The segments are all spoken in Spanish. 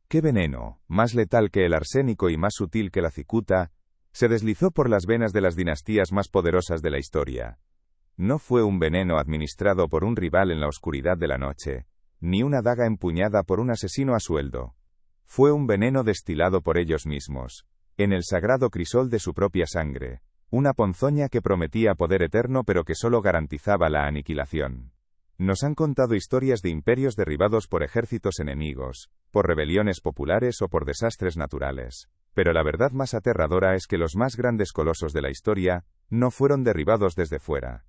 ¿Qué veneno, más letal que el arsénico y más sutil que la cicuta, se deslizó por las venas de las dinastías más poderosas de la historia? No fue un veneno administrado por un rival en la oscuridad de la noche, ni una daga empuñada por un asesino a sueldo. Fue un veneno destilado por ellos mismos, en el sagrado crisol de su propia sangre, una ponzoña que prometía poder eterno pero que solo garantizaba la aniquilación. Nos han contado historias de imperios derribados por ejércitos enemigos, por rebeliones populares o por desastres naturales. Pero la verdad más aterradora es que los más grandes colosos de la historia no fueron derribados desde fuera.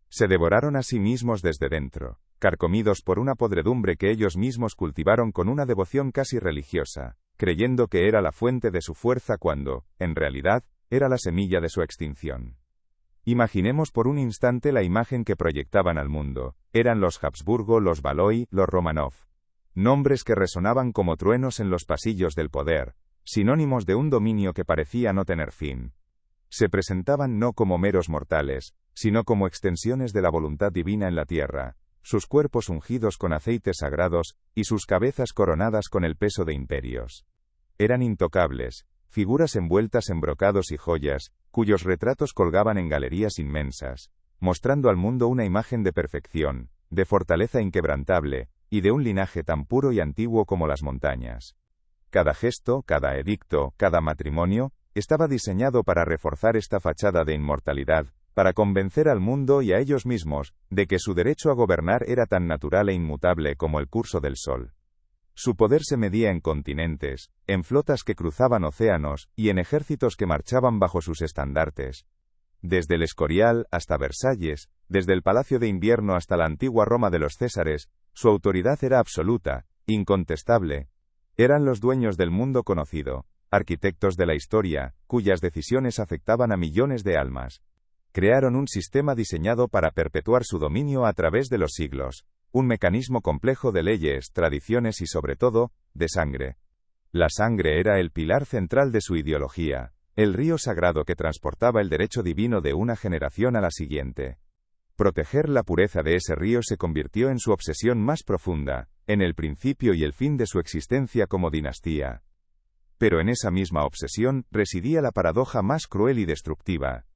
Se devoraron a sí mismos desde dentro, carcomidos por una podredumbre que ellos mismos cultivaron con una devoción casi religiosa, creyendo que era la fuente de su fuerza cuando, en realidad, era la semilla de su extinción. Imaginemos por un instante la imagen que proyectaban al mundo. Eran los Habsburgo, los Valois, los Romanov. Nombres que resonaban como truenos en los pasillos del poder, sinónimos de un dominio que parecía no tener fin. Se presentaban no como meros mortales, sino como extensiones de la voluntad divina en la tierra, sus cuerpos ungidos con aceites sagrados, y sus cabezas coronadas con el peso de imperios. Eran intocables, figuras envueltas en brocados y joyas, cuyos retratos colgaban en galerías inmensas, mostrando al mundo una imagen de perfección, de fortaleza inquebrantable, y de un linaje tan puro y antiguo como las montañas. Cada gesto, cada edicto, cada matrimonio, estaba diseñado para reforzar esta fachada de inmortalidad, para convencer al mundo y a ellos mismos, de que su derecho a gobernar era tan natural e inmutable como el curso del sol. Su poder se medía en continentes, en flotas que cruzaban océanos, y en ejércitos que marchaban bajo sus estandartes. Desde el Escorial hasta Versalles, desde el Palacio de Invierno hasta la antigua Roma de los Césares, su autoridad era absoluta, incontestable. Eran los dueños del mundo conocido, arquitectos de la historia, cuyas decisiones afectaban a millones de almas. Crearon un sistema diseñado para perpetuar su dominio a través de los siglos. Un mecanismo complejo de leyes, tradiciones y sobre todo, de sangre. La sangre era el pilar central de su ideología, el río sagrado que transportaba el derecho divino de una generación a la siguiente. Proteger la pureza de ese río se convirtió en su obsesión más profunda, en el principio y el fin de su existencia como dinastía. Pero en esa misma obsesión residía la paradoja más cruel y destructiva.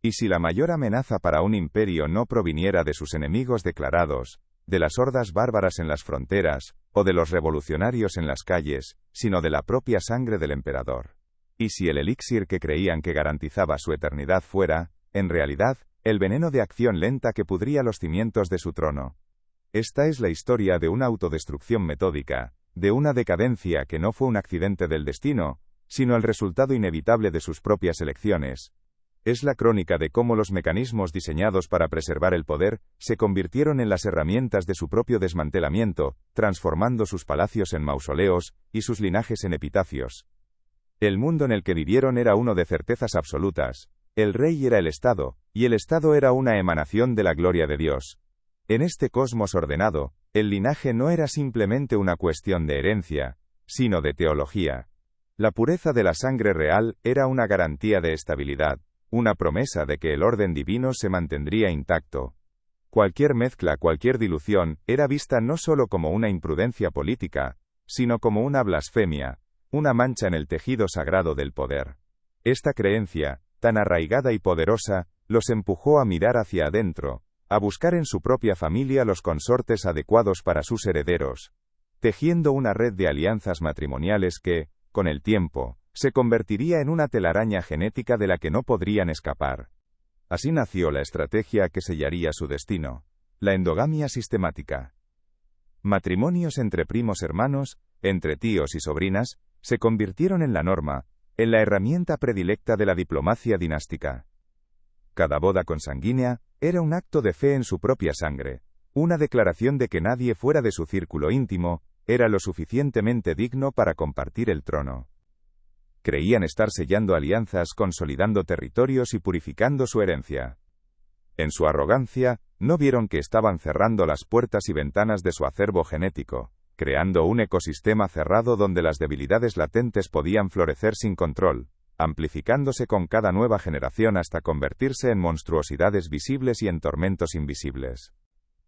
¿Y si la mayor amenaza para un imperio no proviniera de sus enemigos declarados, de las hordas bárbaras en las fronteras, o de los revolucionarios en las calles, sino de la propia sangre del emperador? ¿Y si el elixir que creían que garantizaba su eternidad fuera, en realidad, el veneno de acción lenta que pudría los cimientos de su trono? Esta es la historia de una autodestrucción metódica, de una decadencia que no fue un accidente del destino, sino el resultado inevitable de sus propias elecciones. Es la crónica de cómo los mecanismos diseñados para preservar el poder se convirtieron en las herramientas de su propio desmantelamiento, transformando sus palacios en mausoleos y sus linajes en epitafios. El mundo en el que vivieron era uno de certezas absolutas. El rey era el Estado, y el Estado era una emanación de la gloria de Dios. En este cosmos ordenado, el linaje no era simplemente una cuestión de herencia, sino de teología. La pureza de la sangre real era una garantía de estabilidad, una promesa de que el orden divino se mantendría intacto. Cualquier mezcla, cualquier dilución, era vista no solo como una imprudencia política, sino como una blasfemia, una mancha en el tejido sagrado del poder. Esta creencia, tan arraigada y poderosa, los empujó a mirar hacia adentro, a buscar en su propia familia los consortes adecuados para sus herederos, tejiendo una red de alianzas matrimoniales que, con el tiempo, se convertiría en una telaraña genética de la que no podrían escapar. Así nació la estrategia que sellaría su destino, la endogamia sistemática. Matrimonios entre primos hermanos, entre tíos y sobrinas, se convirtieron en la norma, en la herramienta predilecta de la diplomacia dinástica. Cada boda consanguínea era un acto de fe en su propia sangre, una declaración de que nadie fuera de su círculo íntimo era lo suficientemente digno para compartir el trono. Creían estar sellando alianzas, consolidando territorios y purificando su herencia. En su arrogancia, no vieron que estaban cerrando las puertas y ventanas de su acervo genético, creando un ecosistema cerrado donde las debilidades latentes podían florecer sin control, amplificándose con cada nueva generación hasta convertirse en monstruosidades visibles y en tormentos invisibles.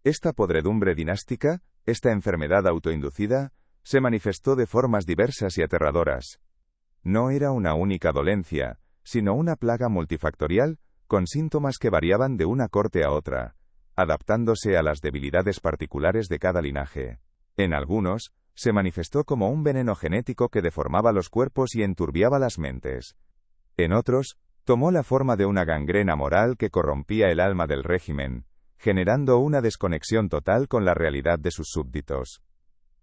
Esta podredumbre dinástica, esta enfermedad autoinducida, se manifestó de formas diversas y aterradoras. No era una única dolencia, sino una plaga multifactorial, con síntomas que variaban de una corte a otra, adaptándose a las debilidades particulares de cada linaje. En algunos, se manifestó como un veneno genético que deformaba los cuerpos y enturbiaba las mentes. En otros, tomó la forma de una gangrena moral que corrompía el alma del régimen, generando una desconexión total con la realidad de sus súbditos.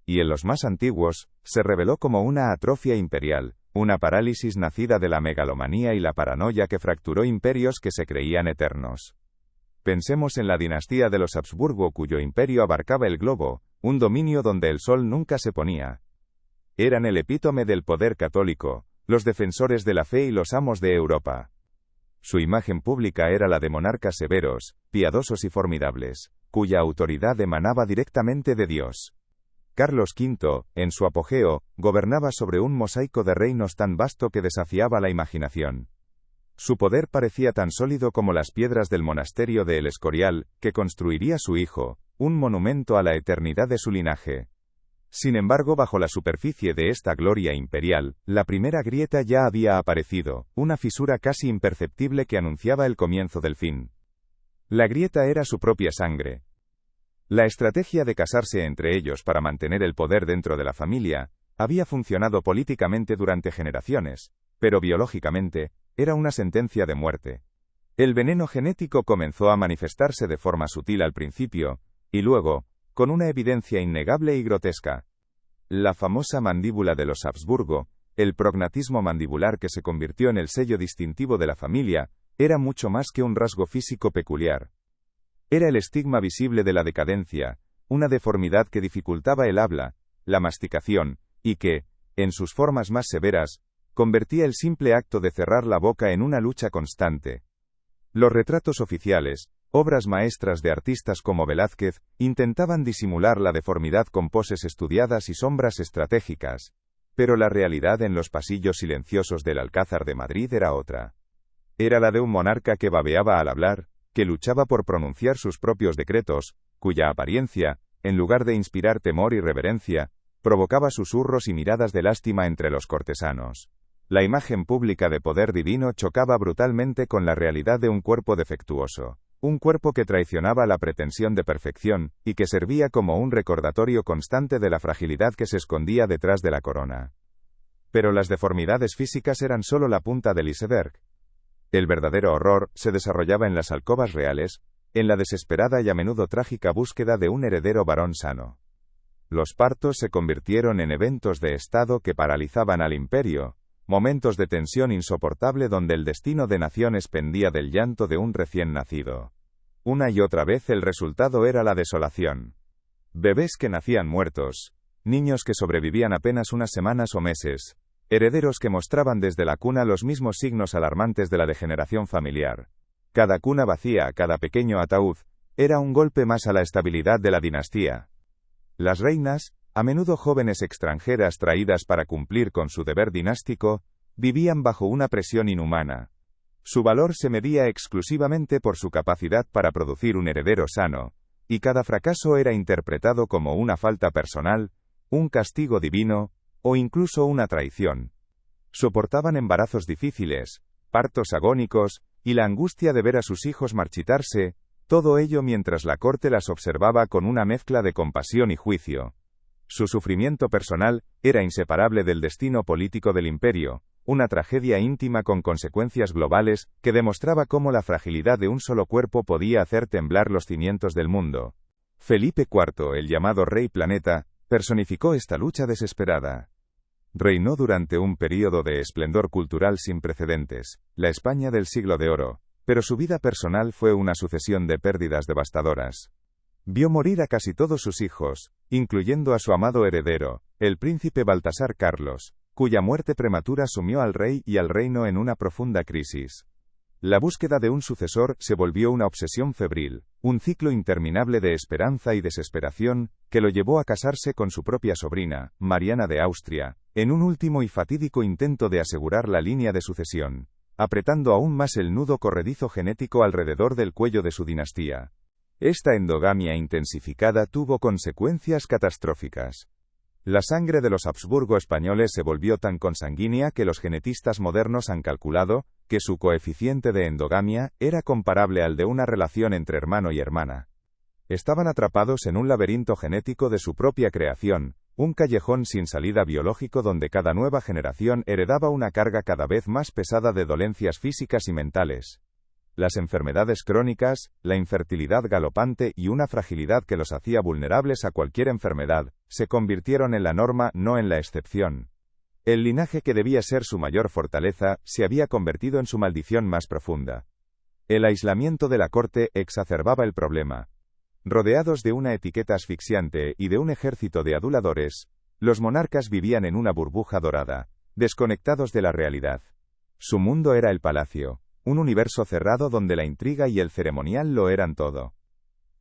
Y en los más antiguos, se reveló como una atrofia imperial, una parálisis nacida de la megalomanía y la paranoia que fracturó imperios que se creían eternos. Pensemos en la dinastía de los Habsburgo, cuyo imperio abarcaba el globo, un dominio donde el sol nunca se ponía. Eran el epítome del poder católico, los defensores de la fe y los amos de Europa. Su imagen pública era la de monarcas severos, piadosos y formidables, cuya autoridad emanaba directamente de Dios. Carlos V, en su apogeo, gobernaba sobre un mosaico de reinos tan vasto que desafiaba la imaginación. Su poder parecía tan sólido como las piedras del monasterio de El Escorial, que construiría su hijo, un monumento a la eternidad de su linaje. Sin embargo, bajo la superficie de esta gloria imperial, la primera grieta ya había aparecido, una fisura casi imperceptible que anunciaba el comienzo del fin. La grieta era su propia sangre. La estrategia de casarse entre ellos para mantener el poder dentro de la familia, había funcionado políticamente durante generaciones, pero biológicamente, era una sentencia de muerte. El veneno genético comenzó a manifestarse de forma sutil al principio, y luego, con una evidencia innegable y grotesca. La famosa mandíbula de los Habsburgo, el prognatismo mandibular que se convirtió en el sello distintivo de la familia, era mucho más que un rasgo físico peculiar. Era el estigma visible de la decadencia, una deformidad que dificultaba el habla, la masticación, y que, en sus formas más severas, convertía el simple acto de cerrar la boca en una lucha constante. Los retratos oficiales, obras maestras de artistas como Velázquez, intentaban disimular la deformidad con poses estudiadas y sombras estratégicas, pero la realidad en los pasillos silenciosos del Alcázar de Madrid era otra. Era la de un monarca que babeaba al hablar, que luchaba por pronunciar sus propios decretos, cuya apariencia, en lugar de inspirar temor y reverencia, provocaba susurros y miradas de lástima entre los cortesanos. La imagen pública de poder divino chocaba brutalmente con la realidad de un cuerpo defectuoso, un cuerpo que traicionaba la pretensión de perfección, y que servía como un recordatorio constante de la fragilidad que se escondía detrás de la corona. Pero las deformidades físicas eran solo la punta del iceberg. El verdadero horror se desarrollaba en las alcobas reales, en la desesperada y a menudo trágica búsqueda de un heredero varón sano. Los partos se convirtieron en eventos de estado que paralizaban al imperio, momentos de tensión insoportable donde el destino de naciones pendía del llanto de un recién nacido. Una y otra vez el resultado era la desolación. Bebés que nacían muertos, niños que sobrevivían apenas unas semanas o meses, herederos que mostraban desde la cuna los mismos signos alarmantes de la degeneración familiar. Cada cuna vacía, cada pequeño ataúd, era un golpe más a la estabilidad de la dinastía. Las reinas, a menudo jóvenes extranjeras traídas para cumplir con su deber dinástico, vivían bajo una presión inhumana. Su valor se medía exclusivamente por su capacidad para producir un heredero sano, y cada fracaso era interpretado como una falta personal, un castigo divino, o incluso una traición. Soportaban embarazos difíciles, partos agónicos, y la angustia de ver a sus hijos marchitarse, todo ello mientras la corte las observaba con una mezcla de compasión y juicio. Su sufrimiento personal era inseparable del destino político del imperio, una tragedia íntima con consecuencias globales que demostraba cómo la fragilidad de un solo cuerpo podía hacer temblar los cimientos del mundo. Felipe IV, el llamado Rey Planeta, personificó esta lucha desesperada. Reinó durante un período de esplendor cultural sin precedentes, la España del siglo de oro, pero su vida personal fue una sucesión de pérdidas devastadoras. Vio morir a casi todos sus hijos, incluyendo a su amado heredero, el príncipe Baltasar Carlos, cuya muerte prematura sumió al rey y al reino en una profunda crisis. La búsqueda de un sucesor se volvió una obsesión febril, un ciclo interminable de esperanza y desesperación, que lo llevó a casarse con su propia sobrina, Mariana de Austria, en un último y fatídico intento de asegurar la línea de sucesión, apretando aún más el nudo corredizo genético alrededor del cuello de su dinastía. Esta endogamia intensificada tuvo consecuencias catastróficas. La sangre de los Habsburgo españoles se volvió tan consanguínea que los genetistas modernos han calculado que su coeficiente de endogamia era comparable al de una relación entre hermano y hermana. Estaban atrapados en un laberinto genético de su propia creación, un callejón sin salida biológico donde cada nueva generación heredaba una carga cada vez más pesada de dolencias físicas y mentales. Las enfermedades crónicas, la infertilidad galopante y una fragilidad que los hacía vulnerables a cualquier enfermedad, se convirtieron en la norma, no en la excepción. El linaje que debía ser su mayor fortaleza, se había convertido en su maldición más profunda. El aislamiento de la corte exacerbaba el problema. Rodeados de una etiqueta asfixiante y de un ejército de aduladores, los monarcas vivían en una burbuja dorada, desconectados de la realidad. Su mundo era el palacio, un universo cerrado donde la intriga y el ceremonial lo eran todo.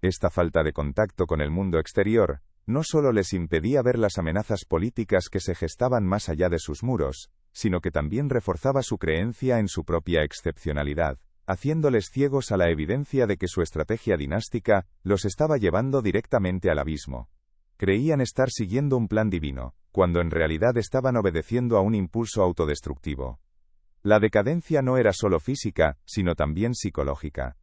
Esta falta de contacto con el mundo exterior, no solo les impedía ver las amenazas políticas que se gestaban más allá de sus muros, sino que también reforzaba su creencia en su propia excepcionalidad, haciéndoles ciegos a la evidencia de que su estrategia dinástica los estaba llevando directamente al abismo. Creían estar siguiendo un plan divino, cuando en realidad estaban obedeciendo a un impulso autodestructivo. La decadencia no era solo física, sino también psicológica.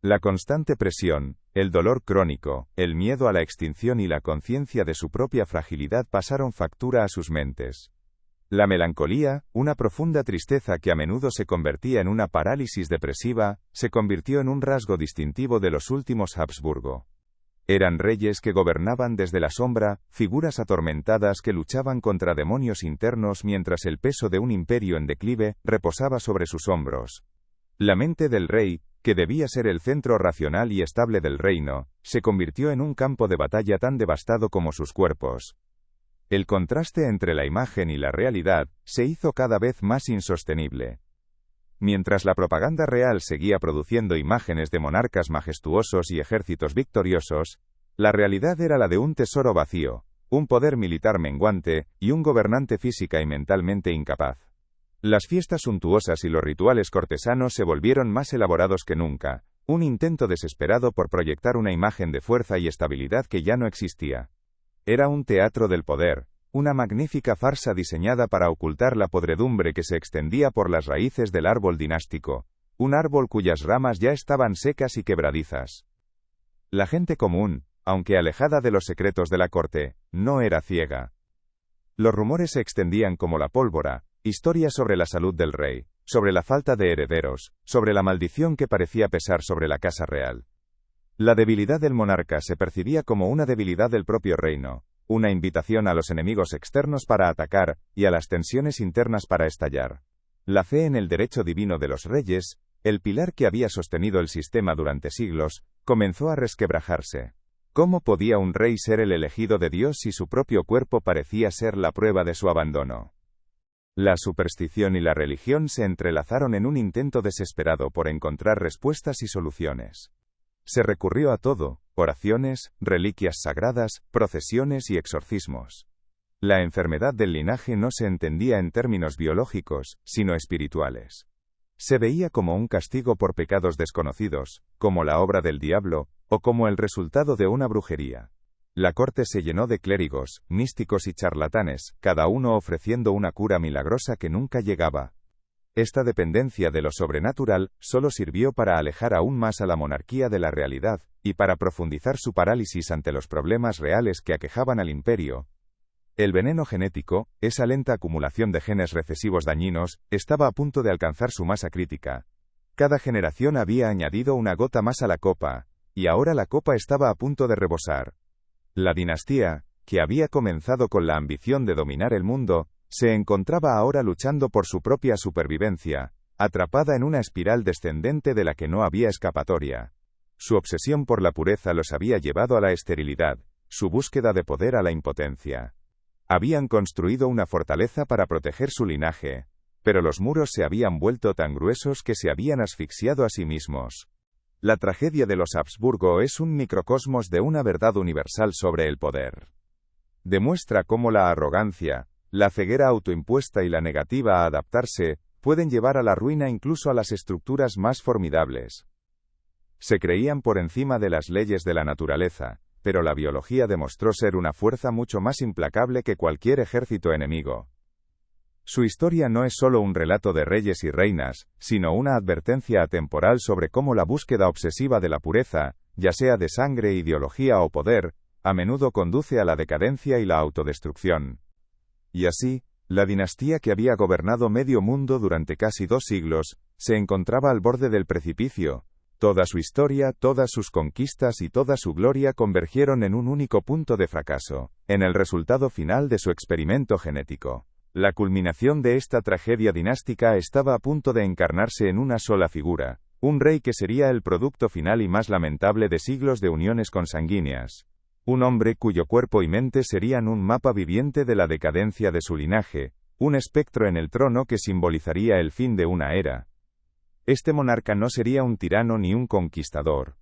La constante presión, el dolor crónico, el miedo a la extinción y la conciencia de su propia fragilidad pasaron factura a sus mentes. La melancolía, una profunda tristeza que a menudo se convertía en una parálisis depresiva, se convirtió en un rasgo distintivo de los últimos Habsburgo. Eran reyes que gobernaban desde la sombra, figuras atormentadas que luchaban contra demonios internos mientras el peso de un imperio en declive reposaba sobre sus hombros. La mente del rey, que debía ser el centro racional y estable del reino, se convirtió en un campo de batalla tan devastado como sus cuerpos. El contraste entre la imagen y la realidad se hizo cada vez más insostenible. Mientras la propaganda real seguía produciendo imágenes de monarcas majestuosos y ejércitos victoriosos, la realidad era la de un tesoro vacío, un poder militar menguante y un gobernante física y mentalmente incapaz. Las fiestas suntuosas y los rituales cortesanos se volvieron más elaborados que nunca, un intento desesperado por proyectar una imagen de fuerza y estabilidad que ya no existía. Era un teatro del poder, una magnífica farsa diseñada para ocultar la podredumbre que se extendía por las raíces del árbol dinástico, un árbol cuyas ramas ya estaban secas y quebradizas. La gente común, aunque alejada de los secretos de la corte, no era ciega. Los rumores se extendían como la pólvora, historias sobre la salud del rey, sobre la falta de herederos, sobre la maldición que parecía pesar sobre la casa real. La debilidad del monarca se percibía como una debilidad del propio reino, una invitación a los enemigos externos para atacar, y a las tensiones internas para estallar. La fe en el derecho divino de los reyes, el pilar que había sostenido el sistema durante siglos, comenzó a resquebrajarse. ¿Cómo podía un rey ser el elegido de Dios si su propio cuerpo parecía ser la prueba de su abandono? La superstición y la religión se entrelazaron en un intento desesperado por encontrar respuestas y soluciones. Se recurrió a todo: oraciones, reliquias sagradas, procesiones y exorcismos. La enfermedad del linaje no se entendía en términos biológicos, sino espirituales. Se veía como un castigo por pecados desconocidos, como la obra del diablo, o como el resultado de una brujería. La corte se llenó de clérigos, místicos y charlatanes, cada uno ofreciendo una cura milagrosa que nunca llegaba. Esta dependencia de lo sobrenatural solo sirvió para alejar aún más a la monarquía de la realidad, y para profundizar su parálisis ante los problemas reales que aquejaban al imperio. El veneno genético, esa lenta acumulación de genes recesivos dañinos, estaba a punto de alcanzar su masa crítica. Cada generación había añadido una gota más a la copa, y ahora la copa estaba a punto de rebosar. La dinastía, que había comenzado con la ambición de dominar el mundo, se encontraba ahora luchando por su propia supervivencia, atrapada en una espiral descendente de la que no había escapatoria. Su obsesión por la pureza los había llevado a la esterilidad, su búsqueda de poder a la impotencia. Habían construido una fortaleza para proteger su linaje, pero los muros se habían vuelto tan gruesos que se habían asfixiado a sí mismos. La tragedia de los Habsburgo es un microcosmos de una verdad universal sobre el poder. Demuestra cómo la arrogancia, la ceguera autoimpuesta y la negativa a adaptarse pueden llevar a la ruina incluso a las estructuras más formidables. Se creían por encima de las leyes de la naturaleza, pero la biología demostró ser una fuerza mucho más implacable que cualquier ejército enemigo. Su historia no es solo un relato de reyes y reinas, sino una advertencia atemporal sobre cómo la búsqueda obsesiva de la pureza, ya sea de sangre, ideología o poder, a menudo conduce a la decadencia y la autodestrucción. Y así, la dinastía que había gobernado medio mundo durante casi 2 siglos, se encontraba al borde del precipicio. Toda su historia, todas sus conquistas y toda su gloria convergieron en un único punto de fracaso, en el resultado final de su experimento genético. La culminación de esta tragedia dinástica estaba a punto de encarnarse en una sola figura, un rey que sería el producto final y más lamentable de siglos de uniones consanguíneas. Un hombre cuyo cuerpo y mente serían un mapa viviente de la decadencia de su linaje, un espectro en el trono que simbolizaría el fin de una era. Este monarca no sería un tirano ni un conquistador.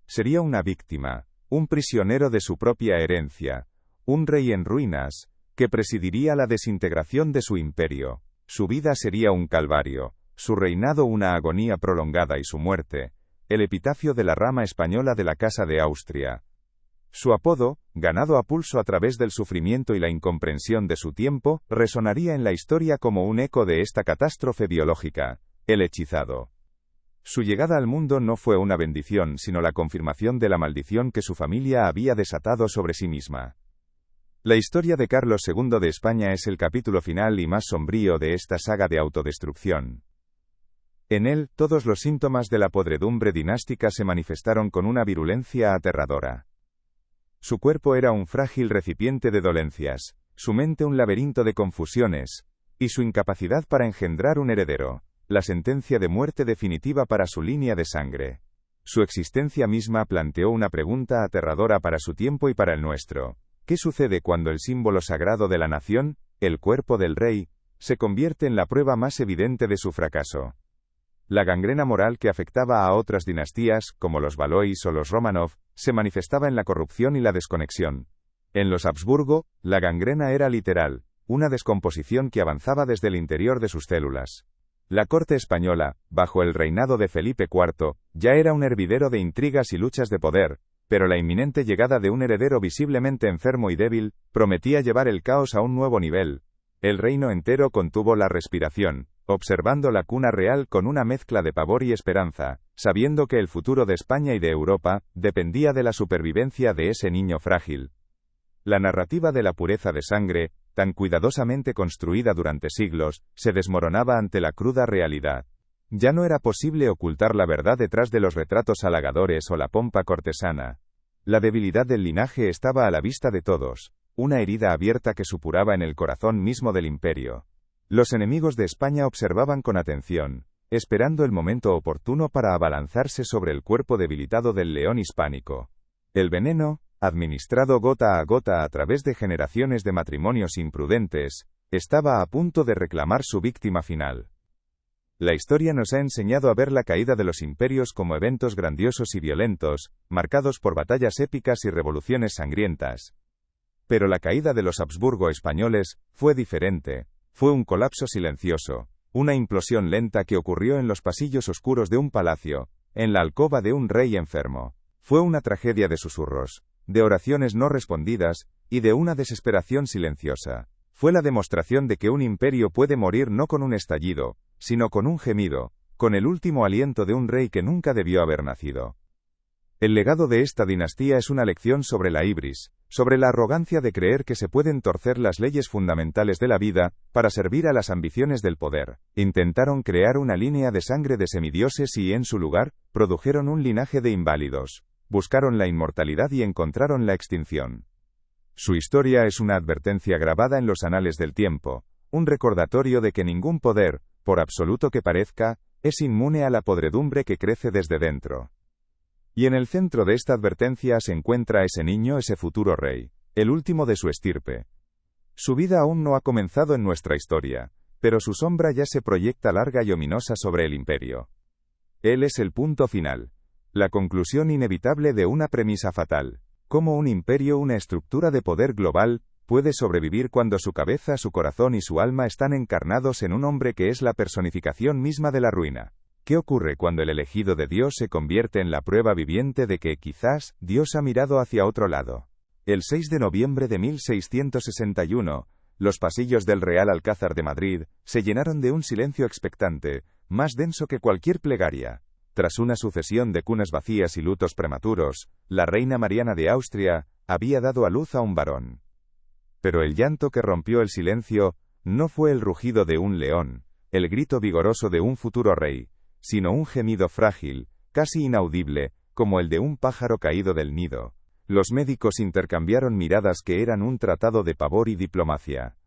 Sería una víctima, un prisionero de su propia herencia, un rey en ruinas, que presidiría la desintegración de su imperio. Su vida sería un calvario, su reinado una agonía prolongada y su muerte, el epitafio de la rama española de la Casa de Austria. Su apodo, ganado a pulso a través del sufrimiento y la incomprensión de su tiempo, resonaría en la historia como un eco de esta catástrofe biológica, el hechizado. Su llegada al mundo no fue una bendición, sino la confirmación de la maldición que su familia había desatado sobre sí misma. La historia de Carlos II de España es el capítulo final y más sombrío de esta saga de autodestrucción. En él, todos los síntomas de la podredumbre dinástica se manifestaron con una virulencia aterradora. Su cuerpo era un frágil recipiente de dolencias, su mente un laberinto de confusiones, y su incapacidad para engendrar un heredero, la sentencia de muerte definitiva para su línea de sangre. Su existencia misma planteó una pregunta aterradora para su tiempo y para el nuestro. ¿Qué sucede cuando el símbolo sagrado de la nación, el cuerpo del rey, se convierte en la prueba más evidente de su fracaso? La gangrena moral que afectaba a otras dinastías, como los Valois o los Romanov, se manifestaba en la corrupción y la desconexión. En los Habsburgo, la gangrena era literal, una descomposición que avanzaba desde el interior de sus células. La corte española, bajo el reinado de Felipe IV, ya era un hervidero de intrigas y luchas de poder, pero la inminente llegada de un heredero visiblemente enfermo y débil, prometía llevar el caos a un nuevo nivel. El reino entero contuvo la respiración, observando la cuna real con una mezcla de pavor y esperanza, sabiendo que el futuro de España y de Europa dependía de la supervivencia de ese niño frágil. La narrativa de la pureza de sangre, tan cuidadosamente construida durante siglos, se desmoronaba ante la cruda realidad. Ya no era posible ocultar la verdad detrás de los retratos halagadores o la pompa cortesana. La debilidad del linaje estaba a la vista de todos, una herida abierta que supuraba en el corazón mismo del imperio. Los enemigos de España observaban con atención, esperando el momento oportuno para abalanzarse sobre el cuerpo debilitado del león hispánico. El veneno, administrado gota a gota a través de generaciones de matrimonios imprudentes, estaba a punto de reclamar su víctima final. La historia nos ha enseñado a ver la caída de los imperios como eventos grandiosos y violentos, marcados por batallas épicas y revoluciones sangrientas. Pero la caída de los Habsburgo españoles fue diferente. Fue un colapso silencioso, una implosión lenta que ocurrió en los pasillos oscuros de un palacio, en la alcoba de un rey enfermo. Fue una tragedia de susurros, de oraciones no respondidas, y de una desesperación silenciosa. Fue la demostración de que un imperio puede morir no con un estallido, sino con un gemido, con el último aliento de un rey que nunca debió haber nacido. El legado de esta dinastía es una lección sobre la hibris, sobre la arrogancia de creer que se pueden torcer las leyes fundamentales de la vida, para servir a las ambiciones del poder. Intentaron crear una línea de sangre de semidioses y, en su lugar, produjeron un linaje de inválidos. Buscaron la inmortalidad y encontraron la extinción. Su historia es una advertencia grabada en los anales del tiempo, un recordatorio de que ningún poder, por absoluto que parezca, es inmune a la podredumbre que crece desde dentro. Y en el centro de esta advertencia se encuentra ese niño, ese futuro rey, el último de su estirpe. Su vida aún no ha comenzado en nuestra historia, pero su sombra ya se proyecta larga y ominosa sobre el imperio. Él es el punto final, la conclusión inevitable de una premisa fatal. Cómo un imperio, una estructura de poder global, puede sobrevivir cuando su cabeza, su corazón y su alma están encarnados en un hombre que es la personificación misma de la ruina. ¿Qué ocurre cuando el elegido de Dios se convierte en la prueba viviente de que quizás Dios ha mirado hacia otro lado? El 6 de noviembre de 1661, los pasillos del Real Alcázar de Madrid se llenaron de un silencio expectante, más denso que cualquier plegaria. Tras una sucesión de cunas vacías y lutos prematuros, la reina Mariana de Austria había dado a luz a un varón. Pero el llanto que rompió el silencio no fue el rugido de un león, el grito vigoroso de un futuro rey, sino un gemido frágil, casi inaudible, como el de un pájaro caído del nido. Los médicos intercambiaron miradas que eran un tratado de pavor y diplomacia.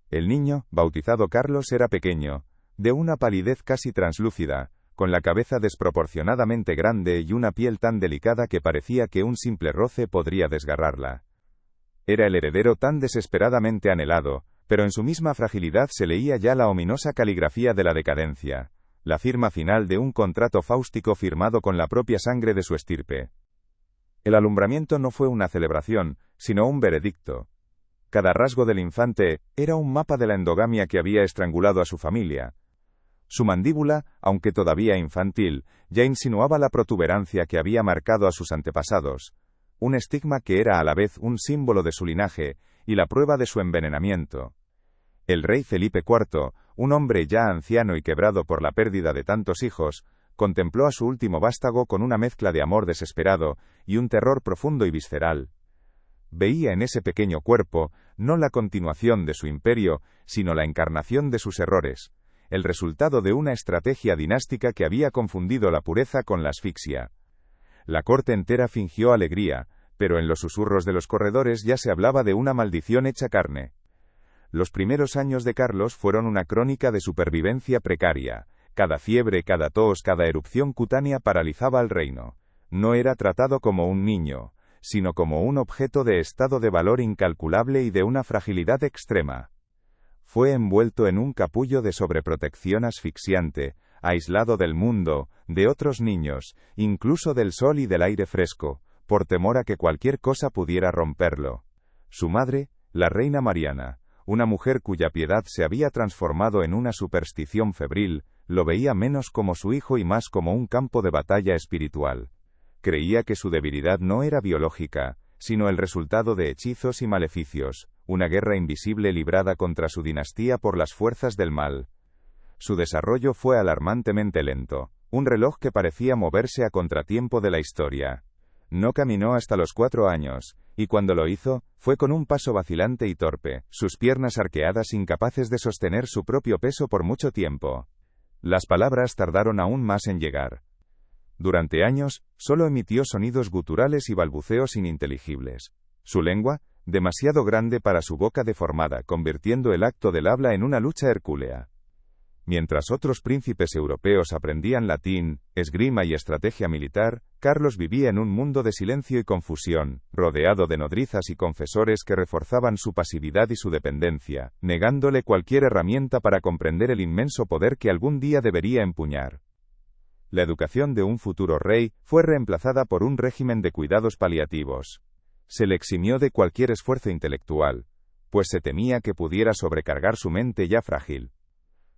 El niño, bautizado Carlos, era pequeño, de una palidez casi translúcida, con la cabeza desproporcionadamente grande y una piel tan delicada que parecía que un simple roce podría desgarrarla. Era el heredero tan desesperadamente anhelado, pero en su misma fragilidad se leía ya la ominosa caligrafía de la decadencia, la firma final de un contrato fáustico firmado con la propia sangre de su estirpe. El alumbramiento no fue una celebración, sino un veredicto. Cada rasgo del infante era un mapa de la endogamia que había estrangulado a su familia. Su mandíbula, aunque todavía infantil, ya insinuaba la protuberancia que había marcado a sus antepasados, un estigma que era a la vez un símbolo de su linaje y la prueba de su envenenamiento. El rey Felipe IV, un hombre ya anciano y quebrado por la pérdida de tantos hijos, contempló a su último vástago con una mezcla de amor desesperado y un terror profundo y visceral. Veía en ese pequeño cuerpo no la continuación de su imperio, sino la encarnación de sus errores, el resultado de una estrategia dinástica que había confundido la pureza con la asfixia. La corte entera fingió alegría, pero en los susurros de los corredores ya se hablaba de una maldición hecha carne. Los primeros años de Carlos fueron una crónica de supervivencia precaria. Cada fiebre, cada tos, cada erupción cutánea paralizaba al reino. No era tratado como un niño, sino como un objeto de estado de valor incalculable y de una fragilidad extrema. Fue envuelto en un capullo de sobreprotección asfixiante, aislado del mundo, de otros niños, incluso del sol y del aire fresco, por temor a que cualquier cosa pudiera romperlo. Su madre, la reina Mariana, una mujer cuya piedad se había transformado en una superstición febril, lo veía menos como su hijo y más como un campo de batalla espiritual. Creía que su debilidad no era biológica, sino el resultado de hechizos y maleficios, una guerra invisible librada contra su dinastía por las fuerzas del mal. Su desarrollo fue alarmantemente lento, un reloj que parecía moverse a contratiempo de la historia. No caminó hasta los 4 años, y cuando lo hizo, fue con un paso vacilante y torpe, sus piernas arqueadas incapaces de sostener su propio peso por mucho tiempo. Las palabras tardaron aún más en llegar. Durante años, solo emitió sonidos guturales y balbuceos ininteligibles. Su lengua, demasiado grande para su boca deformada, convirtiendo el acto del habla en una lucha hercúlea. Mientras otros príncipes europeos aprendían latín, esgrima y estrategia militar, Carlos vivía en un mundo de silencio y confusión, rodeado de nodrizas y confesores que reforzaban su pasividad y su dependencia, negándole cualquier herramienta para comprender el inmenso poder que algún día debería empuñar. La educación de un futuro rey fue reemplazada por un régimen de cuidados paliativos. Se le eximió de cualquier esfuerzo intelectual, pues se temía que pudiera sobrecargar su mente ya frágil.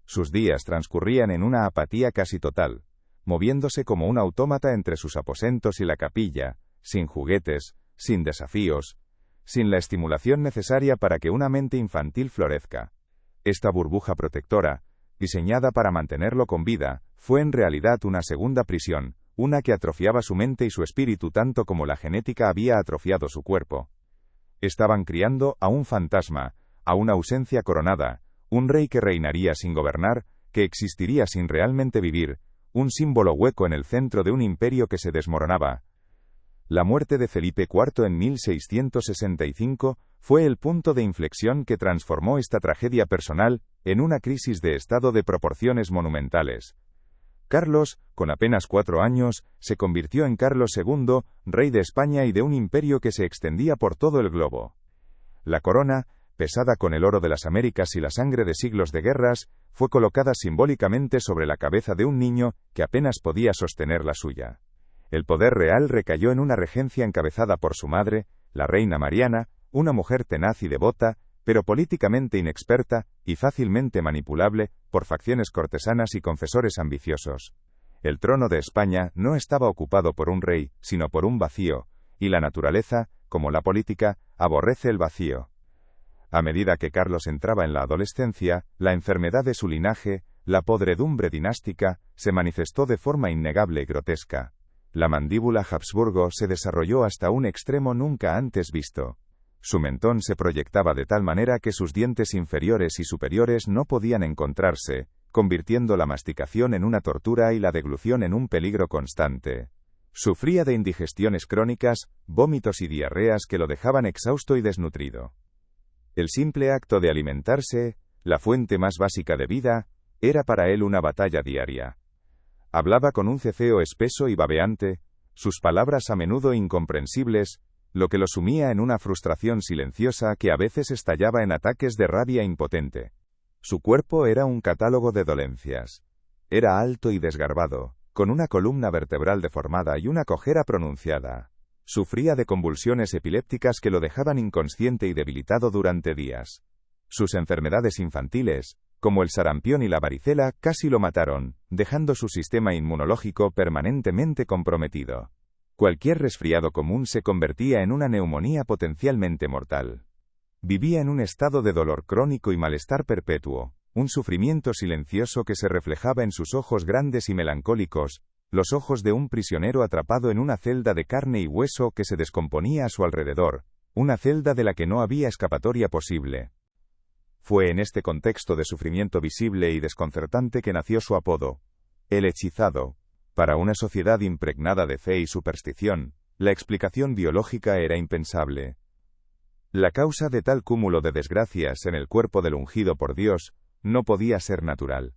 Sus días transcurrían en una apatía casi total, moviéndose como un autómata entre sus aposentos y la capilla, sin juguetes, sin desafíos, sin la estimulación necesaria para que una mente infantil florezca. Esta burbuja protectora, diseñada para mantenerlo con vida, fue en realidad una segunda prisión, una que atrofiaba su mente y su espíritu tanto como la genética había atrofiado su cuerpo. Estaban criando a un fantasma, a una ausencia coronada, un rey que reinaría sin gobernar, que existiría sin realmente vivir, un símbolo hueco en el centro de un imperio que se desmoronaba. La muerte de Felipe IV en 1665 fue el punto de inflexión que transformó esta tragedia personal en una crisis de estado de proporciones monumentales. Carlos, con apenas 4 años, se convirtió en Carlos II, rey de España y de un imperio que se extendía por todo el globo. La corona, pesada con el oro de las Américas y la sangre de siglos de guerras, fue colocada simbólicamente sobre la cabeza de un niño que apenas podía sostener la suya. El poder real recayó en una regencia encabezada por su madre, la reina Mariana, una mujer tenaz y devota, pero políticamente inexperta y fácilmente manipulable por facciones cortesanas y confesores ambiciosos. El trono de España no estaba ocupado por un rey, sino por un vacío, y la naturaleza, como la política, aborrece el vacío. A medida que Carlos entraba en la adolescencia, la enfermedad de su linaje, la podredumbre dinástica, se manifestó de forma innegable y grotesca. La mandíbula Habsburgo se desarrolló hasta un extremo nunca antes visto. Su mentón se proyectaba de tal manera que sus dientes inferiores y superiores no podían encontrarse, convirtiendo la masticación en una tortura y la deglución en un peligro constante. Sufría de indigestiones crónicas, vómitos y diarreas que lo dejaban exhausto y desnutrido. El simple acto de alimentarse, la fuente más básica de vida, era para él una batalla diaria. Hablaba con un ceceo espeso y babeante, sus palabras a menudo incomprensibles, lo que lo sumía en una frustración silenciosa que a veces estallaba en ataques de rabia impotente. Su cuerpo era un catálogo de dolencias. Era alto y desgarbado, con una columna vertebral deformada y una cojera pronunciada. Sufría de convulsiones epilépticas que lo dejaban inconsciente y debilitado durante días. Sus enfermedades infantiles, como el sarampión y la varicela, casi lo mataron, dejando su sistema inmunológico permanentemente comprometido. Cualquier resfriado común se convertía en una neumonía potencialmente mortal. Vivía en un estado de dolor crónico y malestar perpetuo, un sufrimiento silencioso que se reflejaba en sus ojos grandes y melancólicos, los ojos de un prisionero atrapado en una celda de carne y hueso que se descomponía a su alrededor, una celda de la que no había escapatoria posible. Fue en este contexto de sufrimiento visible y desconcertante que nació su apodo, el hechizado. Para una sociedad impregnada de fe y superstición, la explicación biológica era impensable. La causa de tal cúmulo de desgracias en el cuerpo del ungido por Dios no podía ser natural.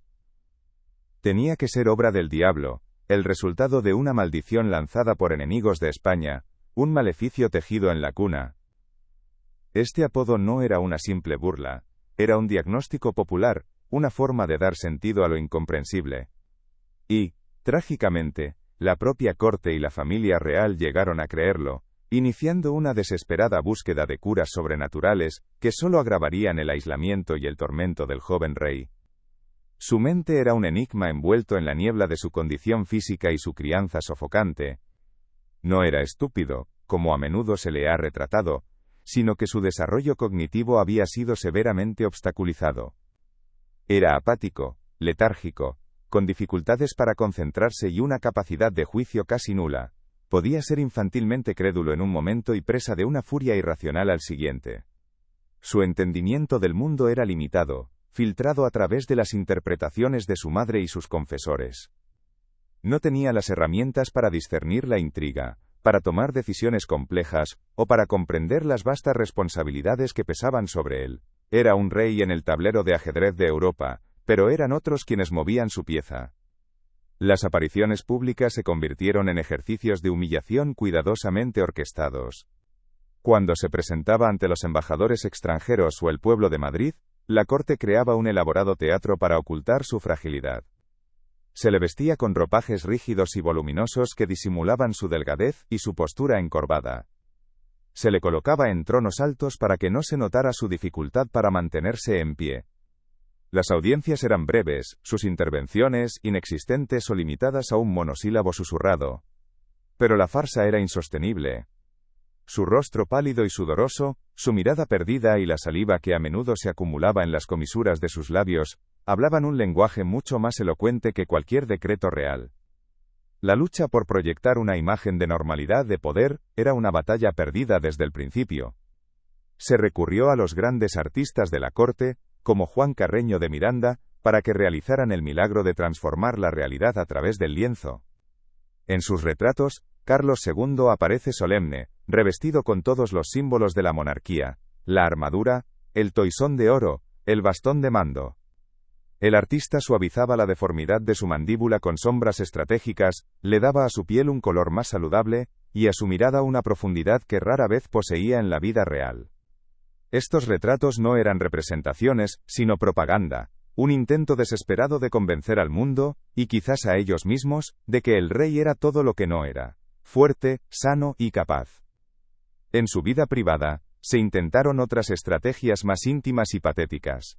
Tenía que ser obra del diablo, el resultado de una maldición lanzada por enemigos de España, un maleficio tejido en la cuna. Este apodo no era una simple burla, era un diagnóstico popular, una forma de dar sentido a lo incomprensible. Y, trágicamente, la propia corte y la familia real llegaron a creerlo, iniciando una desesperada búsqueda de curas sobrenaturales que solo agravarían el aislamiento y el tormento del joven rey. Su mente era un enigma envuelto en la niebla de su condición física y su crianza sofocante. No era estúpido, como a menudo se le ha retratado, sino que su desarrollo cognitivo había sido severamente obstaculizado. Era apático, letárgico, con dificultades para concentrarse y una capacidad de juicio casi nula. Podía ser infantilmente crédulo en un momento y presa de una furia irracional al siguiente. Su entendimiento del mundo era limitado, filtrado a través de las interpretaciones de su madre y sus confesores. No tenía las herramientas para discernir la intriga, para tomar decisiones complejas, o para comprender las vastas responsabilidades que pesaban sobre él. Era un rey en el tablero de ajedrez de Europa, pero eran otros quienes movían su pieza. Las apariciones públicas se convirtieron en ejercicios de humillación cuidadosamente orquestados. Cuando se presentaba ante los embajadores extranjeros o el pueblo de Madrid, la corte creaba un elaborado teatro para ocultar su fragilidad. Se le vestía con ropajes rígidos y voluminosos que disimulaban su delgadez y su postura encorvada. Se le colocaba en tronos altos para que no se notara su dificultad para mantenerse en pie. Las audiencias eran breves, sus intervenciones inexistentes o limitadas a un monosílabo susurrado. Pero la farsa era insostenible. Su rostro pálido y sudoroso, su mirada perdida y la saliva que a menudo se acumulaba en las comisuras de sus labios, hablaban un lenguaje mucho más elocuente que cualquier decreto real. La lucha por proyectar una imagen de normalidad de poder era una batalla perdida desde el principio. Se recurrió a los grandes artistas de la corte, como Juan Carreño de Miranda, para que realizaran el milagro de transformar la realidad a través del lienzo. En sus retratos, Carlos II aparece solemne, revestido con todos los símbolos de la monarquía, la armadura, el toisón de oro, el bastón de mando. El artista suavizaba la deformidad de su mandíbula con sombras estratégicas, le daba a su piel un color más saludable, y a su mirada una profundidad que rara vez poseía en la vida real. Estos retratos no eran representaciones, sino propaganda, un intento desesperado de convencer al mundo, y quizás a ellos mismos, de que el rey era todo lo que no era, fuerte, sano y capaz. En su vida privada, se intentaron otras estrategias más íntimas y patéticas.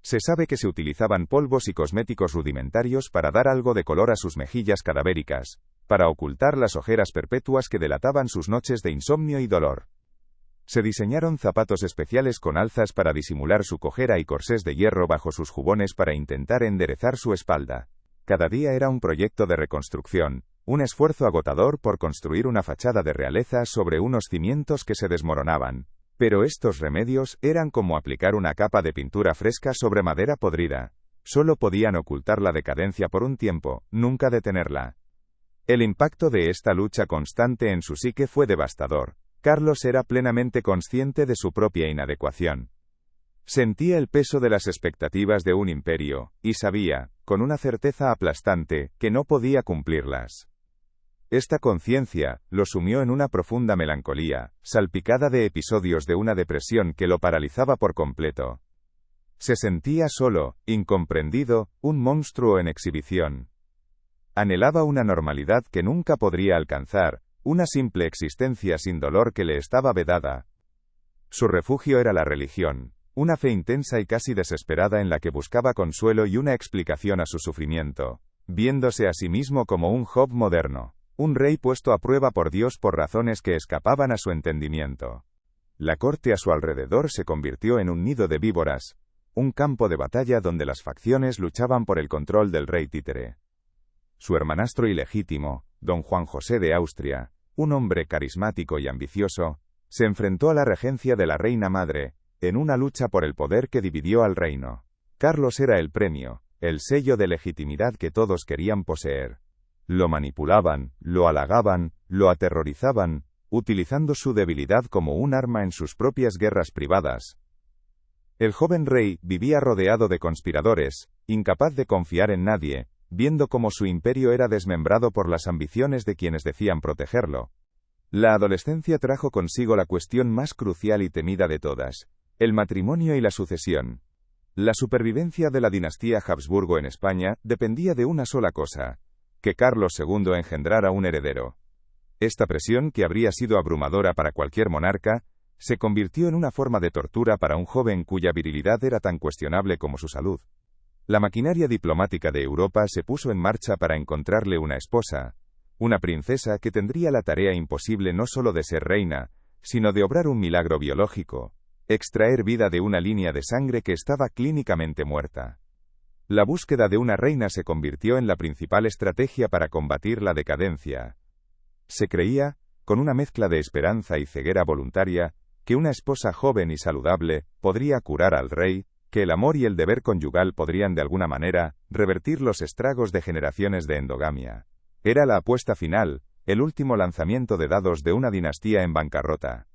Se sabe que se utilizaban polvos y cosméticos rudimentarios para dar algo de color a sus mejillas cadavéricas, para ocultar las ojeras perpetuas que delataban sus noches de insomnio y dolor. Se diseñaron zapatos especiales con alzas para disimular su cojera y corsés de hierro bajo sus jubones para intentar enderezar su espalda. Cada día era un proyecto de reconstrucción, un esfuerzo agotador por construir una fachada de realeza sobre unos cimientos que se desmoronaban. Pero estos remedios eran como aplicar una capa de pintura fresca sobre madera podrida. Solo podían ocultar la decadencia por un tiempo, nunca detenerla. El impacto de esta lucha constante en su psique fue devastador. Carlos era plenamente consciente de su propia inadecuación. Sentía el peso de las expectativas de un imperio, y sabía, con una certeza aplastante, que no podía cumplirlas. Esta conciencia lo sumió en una profunda melancolía, salpicada de episodios de una depresión que lo paralizaba por completo. Se sentía solo, incomprendido, un monstruo en exhibición. Anhelaba una normalidad que nunca podría alcanzar, una simple existencia sin dolor que le estaba vedada. Su refugio era la religión, una fe intensa y casi desesperada en la que buscaba consuelo y una explicación a su sufrimiento, viéndose a sí mismo como un Job moderno. Un rey puesto a prueba por Dios por razones que escapaban a su entendimiento. La corte a su alrededor se convirtió en un nido de víboras, un campo de batalla donde las facciones luchaban por el control del rey títere. Su hermanastro ilegítimo, don Juan José de Austria, un hombre carismático y ambicioso, se enfrentó a la regencia de la reina madre, en una lucha por el poder que dividió al reino. Carlos era el premio, el sello de legitimidad que todos querían poseer. Lo manipulaban, lo halagaban, lo aterrorizaban, utilizando su debilidad como un arma en sus propias guerras privadas. El joven rey vivía rodeado de conspiradores, incapaz de confiar en nadie, viendo cómo su imperio era desmembrado por las ambiciones de quienes decían protegerlo. La adolescencia trajo consigo la cuestión más crucial y temida de todas, el matrimonio y la sucesión. La supervivencia de la dinastía Habsburgo en España dependía de una sola cosa: que Carlos II engendrara un heredero. Esta presión, que habría sido abrumadora para cualquier monarca, se convirtió en una forma de tortura para un joven cuya virilidad era tan cuestionable como su salud. La maquinaria diplomática de Europa se puso en marcha para encontrarle una esposa, una princesa que tendría la tarea imposible no solo de ser reina, sino de obrar un milagro biológico, extraer vida de una línea de sangre que estaba clínicamente muerta. La búsqueda de una reina se convirtió en la principal estrategia para combatir la decadencia. Se creía, con una mezcla de esperanza y ceguera voluntaria, que una esposa joven y saludable podría curar al rey, que el amor y el deber conyugal podrían de alguna manera revertir los estragos de generaciones de endogamia. Era la apuesta final, el último lanzamiento de dados de una dinastía en bancarrota.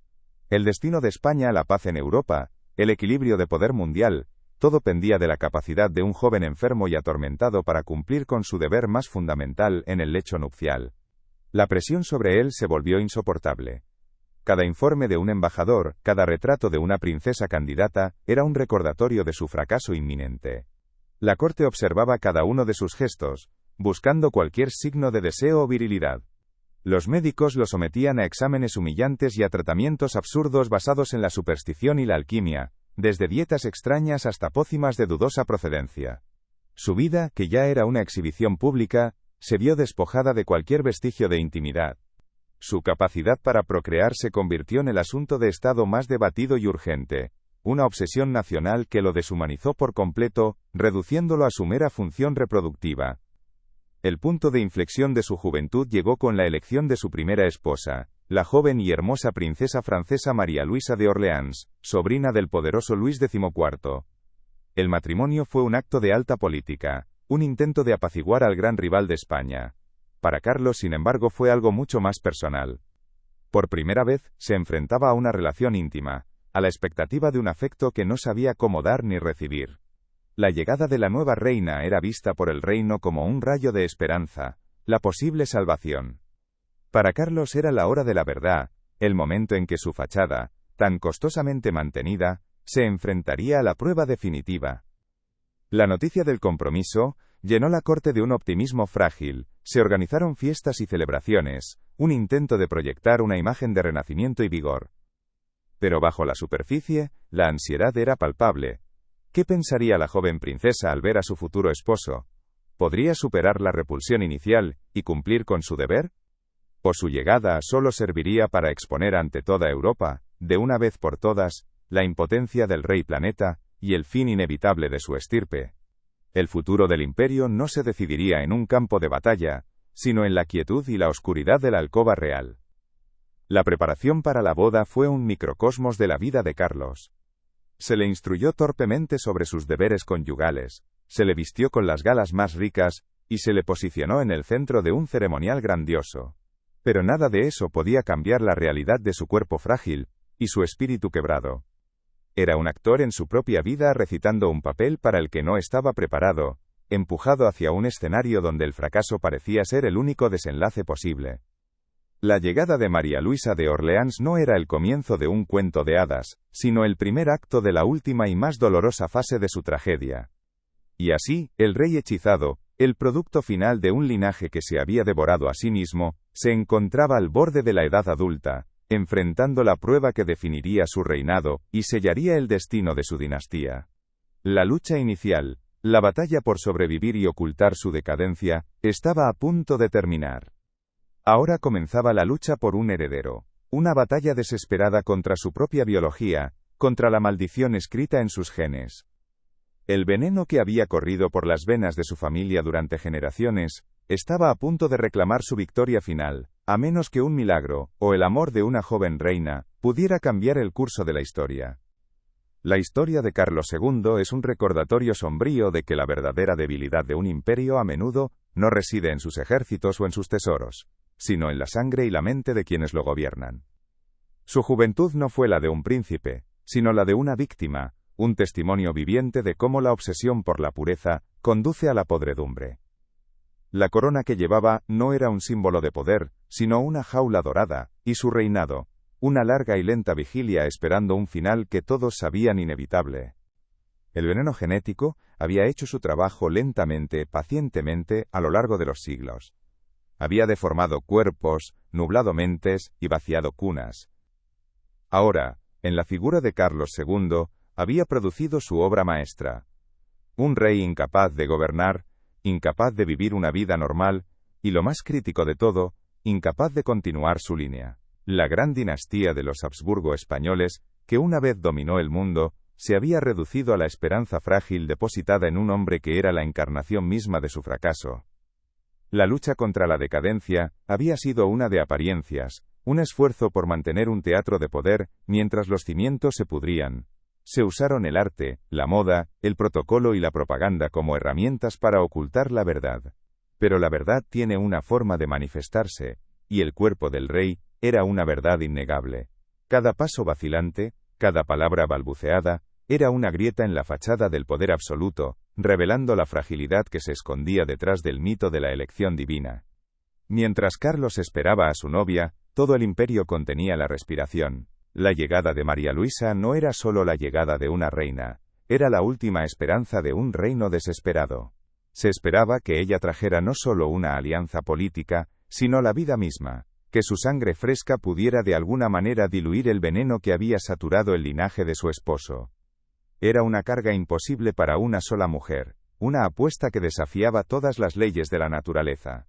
El destino de España, la paz en Europa, el equilibrio de poder mundial, todo pendía de la capacidad de un joven enfermo y atormentado para cumplir con su deber más fundamental en el lecho nupcial. La presión sobre él se volvió insoportable. Cada informe de un embajador, cada retrato de una princesa candidata, era un recordatorio de su fracaso inminente. La corte observaba cada uno de sus gestos, buscando cualquier signo de deseo o virilidad. Los médicos lo sometían a exámenes humillantes y a tratamientos absurdos basados en la superstición y la alquimia, desde dietas extrañas hasta pócimas de dudosa procedencia. Su vida, que ya era una exhibición pública, se vio despojada de cualquier vestigio de intimidad. Su capacidad para procrear se convirtió en el asunto de Estado más debatido y urgente, una obsesión nacional que lo deshumanizó por completo, reduciéndolo a su mera función reproductiva. El punto de inflexión de su juventud llegó con la elección de su primera esposa, la joven y hermosa princesa francesa María Luisa de Orleans, sobrina del poderoso Luis XIV. El matrimonio fue un acto de alta política, un intento de apaciguar al gran rival de España. Para Carlos, sin embargo, fue algo mucho más personal. Por primera vez, se enfrentaba a una relación íntima, a la expectativa de un afecto que no sabía cómo dar ni recibir. La llegada de la nueva reina era vista por el reino como un rayo de esperanza, la posible salvación. Para Carlos era la hora de la verdad, el momento en que su fachada, tan costosamente mantenida, se enfrentaría a la prueba definitiva. La noticia del compromiso llenó la corte de un optimismo frágil, se organizaron fiestas y celebraciones, un intento de proyectar una imagen de renacimiento y vigor. Pero bajo la superficie, la ansiedad era palpable. ¿Qué pensaría la joven princesa al ver a su futuro esposo? ¿Podría superar la repulsión inicial y cumplir con su deber? ¿O su llegada solo serviría para exponer ante toda Europa, de una vez por todas, la impotencia del rey planeta y el fin inevitable de su estirpe? El futuro del imperio no se decidiría en un campo de batalla, sino en la quietud y la oscuridad de la alcoba real. La preparación para la boda fue un microcosmos de la vida de Carlos. Se le instruyó torpemente sobre sus deberes conyugales, se le vistió con las galas más ricas, y se le posicionó en el centro de un ceremonial grandioso. Pero nada de eso podía cambiar la realidad de su cuerpo frágil, y su espíritu quebrado. Era un actor en su propia vida recitando un papel para el que no estaba preparado, empujado hacia un escenario donde el fracaso parecía ser el único desenlace posible. La llegada de María Luisa de Orleans no era el comienzo de un cuento de hadas, sino el primer acto de la última y más dolorosa fase de su tragedia. Y así, el rey hechizado, el producto final de un linaje que se había devorado a sí mismo, se encontraba al borde de la edad adulta, enfrentando la prueba que definiría su reinado y sellaría el destino de su dinastía. La lucha inicial, la batalla por sobrevivir y ocultar su decadencia, estaba a punto de terminar. Ahora comenzaba la lucha por un heredero, una batalla desesperada contra su propia biología, contra la maldición escrita en sus genes. El veneno que había corrido por las venas de su familia durante generaciones, estaba a punto de reclamar su victoria final, a menos que un milagro, o el amor de una joven reina, pudiera cambiar el curso de la historia. La historia de Carlos II es un recordatorio sombrío de que la verdadera debilidad de un imperio a menudo no reside en sus ejércitos o en sus tesoros, sino en la sangre y la mente de quienes lo gobiernan. Su juventud no fue la de un príncipe, sino la de una víctima, un testimonio viviente de cómo la obsesión por la pureza conduce a la podredumbre. La corona que llevaba no era un símbolo de poder, sino una jaula dorada, y su reinado, una larga y lenta vigilia esperando un final que todos sabían inevitable. El veneno genético había hecho su trabajo lentamente, pacientemente, a lo largo de los siglos. Había deformado cuerpos, nublado mentes y vaciado cunas. Ahora, en la figura de Carlos II, había producido su obra maestra. Un rey incapaz de gobernar, incapaz de vivir una vida normal, y lo más crítico de todo, incapaz de continuar su línea. La gran dinastía de los Habsburgo españoles, que una vez dominó el mundo, se había reducido a la esperanza frágil depositada en un hombre que era la encarnación misma de su fracaso. La lucha contra la decadencia había sido una de apariencias, un esfuerzo por mantener un teatro de poder mientras los cimientos se pudrían. Se usaron el arte, la moda, el protocolo y la propaganda como herramientas para ocultar la verdad. Pero la verdad tiene una forma de manifestarse, y el cuerpo del rey era una verdad innegable. Cada paso vacilante, cada palabra balbuceada, era una grieta en la fachada del poder absoluto, revelando la fragilidad que se escondía detrás del mito de la elección divina. Mientras Carlos esperaba a su novia, todo el imperio contenía la respiración. La llegada de María Luisa no era solo la llegada de una reina, era la última esperanza de un reino desesperado. Se esperaba que ella trajera no solo una alianza política, sino la vida misma, que su sangre fresca pudiera de alguna manera diluir el veneno que había saturado el linaje de su esposo. Era una carga imposible para una sola mujer, una apuesta que desafiaba todas las leyes de la naturaleza.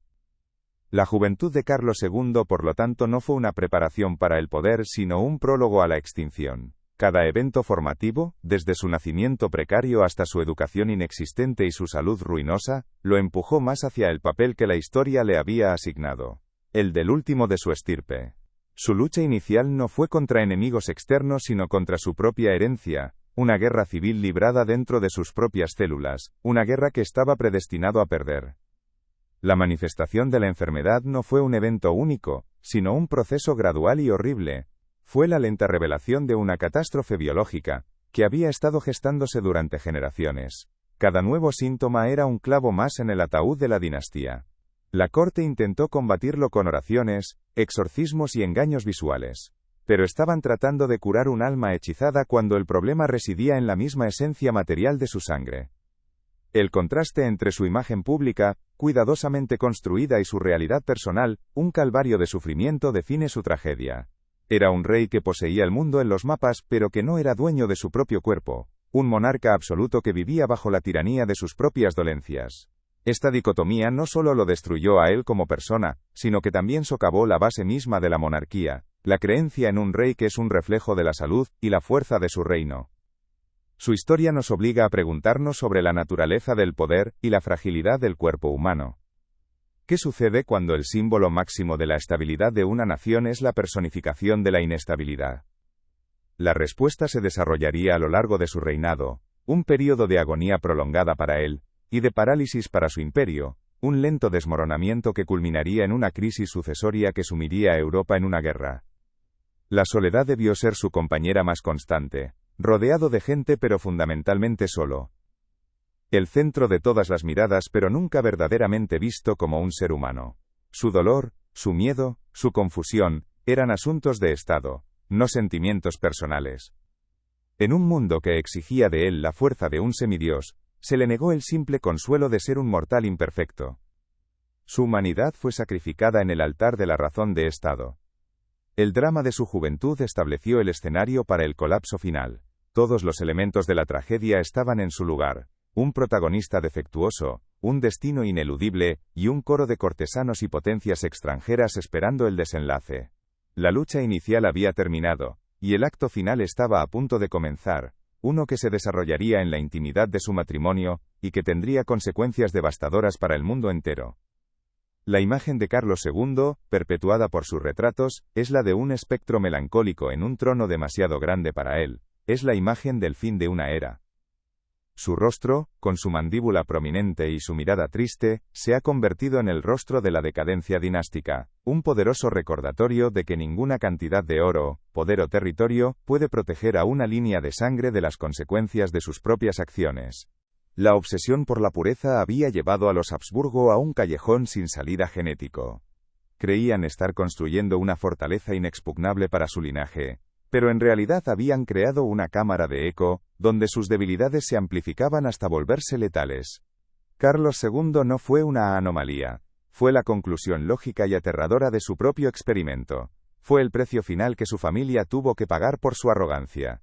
La juventud de Carlos II, por lo tanto, no fue una preparación para el poder, sino un prólogo a la extinción. Cada evento formativo, desde su nacimiento precario hasta su educación inexistente y su salud ruinosa, lo empujó más hacia el papel que la historia le había asignado, el del último de su estirpe. Su lucha inicial no fue contra enemigos externos sino contra su propia herencia, una guerra civil librada dentro de sus propias células, una guerra que estaba predestinado a perder. La manifestación de la enfermedad no fue un evento único, sino un proceso gradual y horrible. Fue la lenta revelación de una catástrofe biológica, que había estado gestándose durante generaciones. Cada nuevo síntoma era un clavo más en el ataúd de la dinastía. La corte intentó combatirlo con oraciones, exorcismos y engaños visuales. Pero estaban tratando de curar un alma hechizada cuando el problema residía en la misma esencia material de su sangre. El contraste entre su imagen pública, cuidadosamente construida, y su realidad personal, un calvario de sufrimiento, define su tragedia. Era un rey que poseía el mundo en los mapas, pero que no era dueño de su propio cuerpo. Un monarca absoluto que vivía bajo la tiranía de sus propias dolencias. Esta dicotomía no solo lo destruyó a él como persona, sino que también socavó la base misma de la monarquía, la creencia en un rey que es un reflejo de la salud y la fuerza de su reino. Su historia nos obliga a preguntarnos sobre la naturaleza del poder y la fragilidad del cuerpo humano. ¿Qué sucede cuando el símbolo máximo de la estabilidad de una nación es la personificación de la inestabilidad? La respuesta se desarrollaría a lo largo de su reinado, un período de agonía prolongada para él, y de parálisis para su imperio, un lento desmoronamiento que culminaría en una crisis sucesoria que sumiría a Europa en una guerra. La soledad debió ser su compañera más constante, rodeado de gente pero fundamentalmente solo. El centro de todas las miradas pero nunca verdaderamente visto como un ser humano. Su dolor, su miedo, su confusión, eran asuntos de Estado, no sentimientos personales. En un mundo que exigía de él la fuerza de un semidios, se le negó el simple consuelo de ser un mortal imperfecto. Su humanidad fue sacrificada en el altar de la razón de Estado. El drama de su juventud estableció el escenario para el colapso final. Todos los elementos de la tragedia estaban en su lugar. Un protagonista defectuoso, un destino ineludible, y un coro de cortesanos y potencias extranjeras esperando el desenlace. La lucha inicial había terminado, y el acto final estaba a punto de comenzar, uno que se desarrollaría en la intimidad de su matrimonio, y que tendría consecuencias devastadoras para el mundo entero. La imagen de Carlos II, perpetuada por sus retratos, es la de un espectro melancólico en un trono demasiado grande para él, es la imagen del fin de una era. Su rostro, con su mandíbula prominente y su mirada triste, se ha convertido en el rostro de la decadencia dinástica, un poderoso recordatorio de que ninguna cantidad de oro, poder o territorio, puede proteger a una línea de sangre de las consecuencias de sus propias acciones. La obsesión por la pureza había llevado a los Habsburgo a un callejón sin salida genético. Creían estar construyendo una fortaleza inexpugnable para su linaje, pero en realidad habían creado una cámara de eco, donde sus debilidades se amplificaban hasta volverse letales. Carlos II no fue una anomalía, fue la conclusión lógica y aterradora de su propio experimento. Fue el precio final que su familia tuvo que pagar por su arrogancia.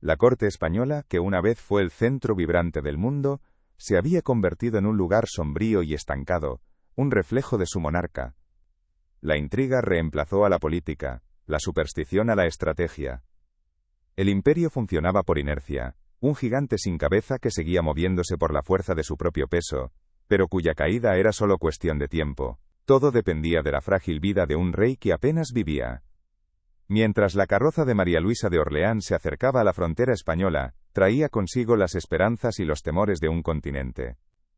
La corte española, que una vez fue el centro vibrante del mundo, se había convertido en un lugar sombrío y estancado, un reflejo de su monarca. La intriga reemplazó a la política, la superstición a la estrategia. El imperio funcionaba por inercia, un gigante sin cabeza que seguía moviéndose por la fuerza de su propio peso, pero cuya caída era solo cuestión de tiempo. Todo dependía de la frágil vida de un rey que apenas vivía. Mientras la carroza de María Luisa de Orleans se acercaba a la frontera española, traía consigo las esperanzas y los temores de un continente.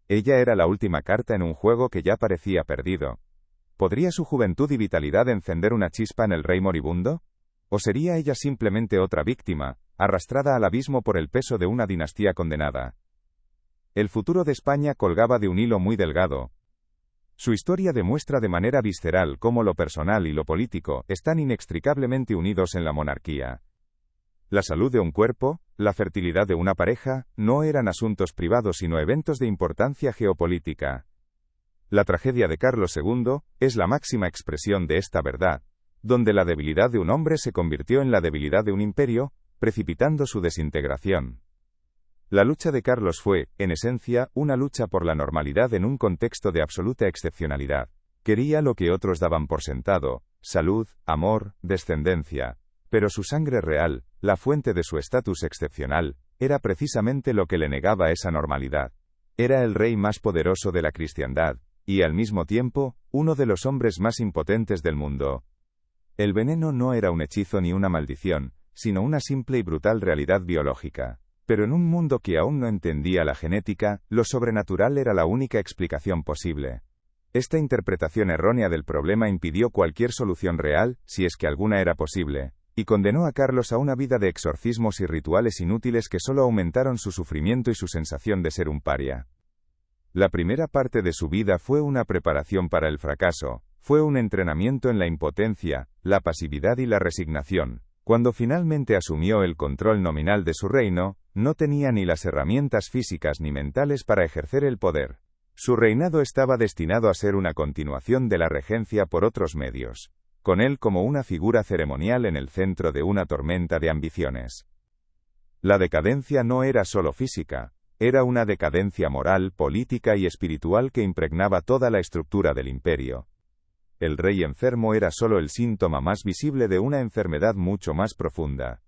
Ella era la última carta en un juego que ya parecía perdido. ¿Podría su juventud y vitalidad encender una chispa en el rey moribundo? ¿O sería ella simplemente otra víctima, arrastrada al abismo por el peso de una dinastía condenada? El futuro de España colgaba de un hilo muy delgado. Su historia demuestra de manera visceral cómo lo personal y lo político están inextricablemente unidos en la monarquía. La salud de un cuerpo, la fertilidad de una pareja, no eran asuntos privados sino eventos de importancia geopolítica. La tragedia de Carlos II es la máxima expresión de esta verdad, donde la debilidad de un hombre se convirtió en la debilidad de un imperio, precipitando su desintegración. La lucha de Carlos fue, en esencia, una lucha por la normalidad en un contexto de absoluta excepcionalidad. Quería lo que otros daban por sentado: salud, amor, descendencia. Pero su sangre real, la fuente de su estatus excepcional, era precisamente lo que le negaba esa normalidad. Era el rey más poderoso de la cristiandad, y al mismo tiempo, uno de los hombres más impotentes del mundo. El veneno no era un hechizo ni una maldición, sino una simple y brutal realidad biológica. Pero en un mundo que aún no entendía la genética, lo sobrenatural era la única explicación posible. Esta interpretación errónea del problema impidió cualquier solución real, si es que alguna era posible, y condenó a Carlos a una vida de exorcismos y rituales inútiles que solo aumentaron su sufrimiento y su sensación de ser un paria. La primera parte de su vida fue una preparación para el fracaso, fue un entrenamiento en la impotencia, la pasividad y la resignación. Cuando finalmente asumió el control nominal de su reino, no tenía ni las herramientas físicas ni mentales para ejercer el poder. Su reinado estaba destinado a ser una continuación de la regencia por otros medios, con él como una figura ceremonial en el centro de una tormenta de ambiciones. La decadencia no era solo física, era una decadencia moral, política y espiritual que impregnaba toda la estructura del imperio. El rey enfermo era solo el síntoma más visible de una enfermedad mucho más profunda.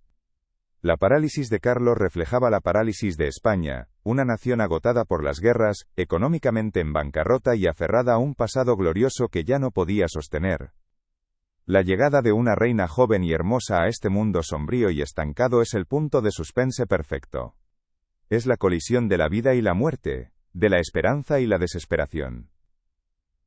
La parálisis de Carlos reflejaba la parálisis de España, una nación agotada por las guerras, económicamente en bancarrota y aferrada a un pasado glorioso que ya no podía sostener. La llegada de una reina joven y hermosa a este mundo sombrío y estancado es el punto de suspense perfecto. Es la colisión de la vida y la muerte, de la esperanza y la desesperación.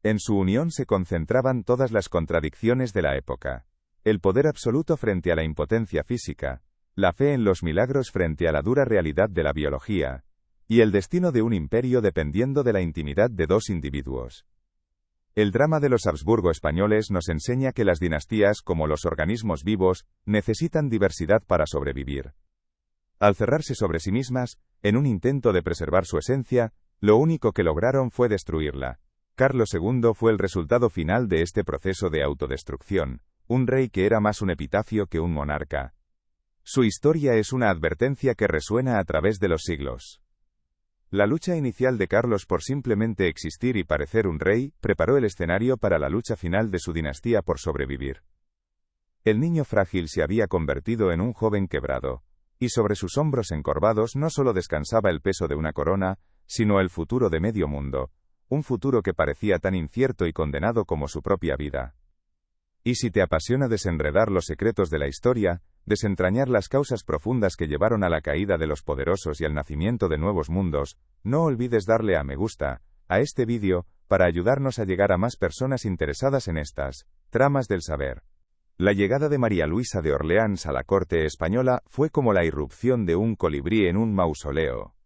En su unión se concentraban todas las contradicciones de la época. El poder absoluto frente a la impotencia física, la fe en los milagros frente a la dura realidad de la biología, y el destino de un imperio dependiendo de la intimidad de dos individuos. El drama de los Habsburgo españoles nos enseña que las dinastías, como los organismos vivos, necesitan diversidad para sobrevivir. Al cerrarse sobre sí mismas, en un intento de preservar su esencia, lo único que lograron fue destruirla. Carlos II fue el resultado final de este proceso de autodestrucción, un rey que era más un epitafio que un monarca. Su historia es una advertencia que resuena a través de los siglos. La lucha inicial de Carlos por simplemente existir y parecer un rey, preparó el escenario para la lucha final de su dinastía por sobrevivir. El niño frágil se había convertido en un joven quebrado, y sobre sus hombros encorvados no solo descansaba el peso de una corona, sino el futuro de medio mundo, un futuro que parecía tan incierto y condenado como su propia vida. Y si te apasiona desenredar los secretos de la historia, desentrañar las causas profundas que llevaron a la caída de los poderosos y al nacimiento de nuevos mundos, no olvides darle a me gusta a este vídeo, para ayudarnos a llegar a más personas interesadas en estas tramas del saber. La llegada de María Luisa de Orleans a la corte española fue como la irrupción de un colibrí en un mausoleo.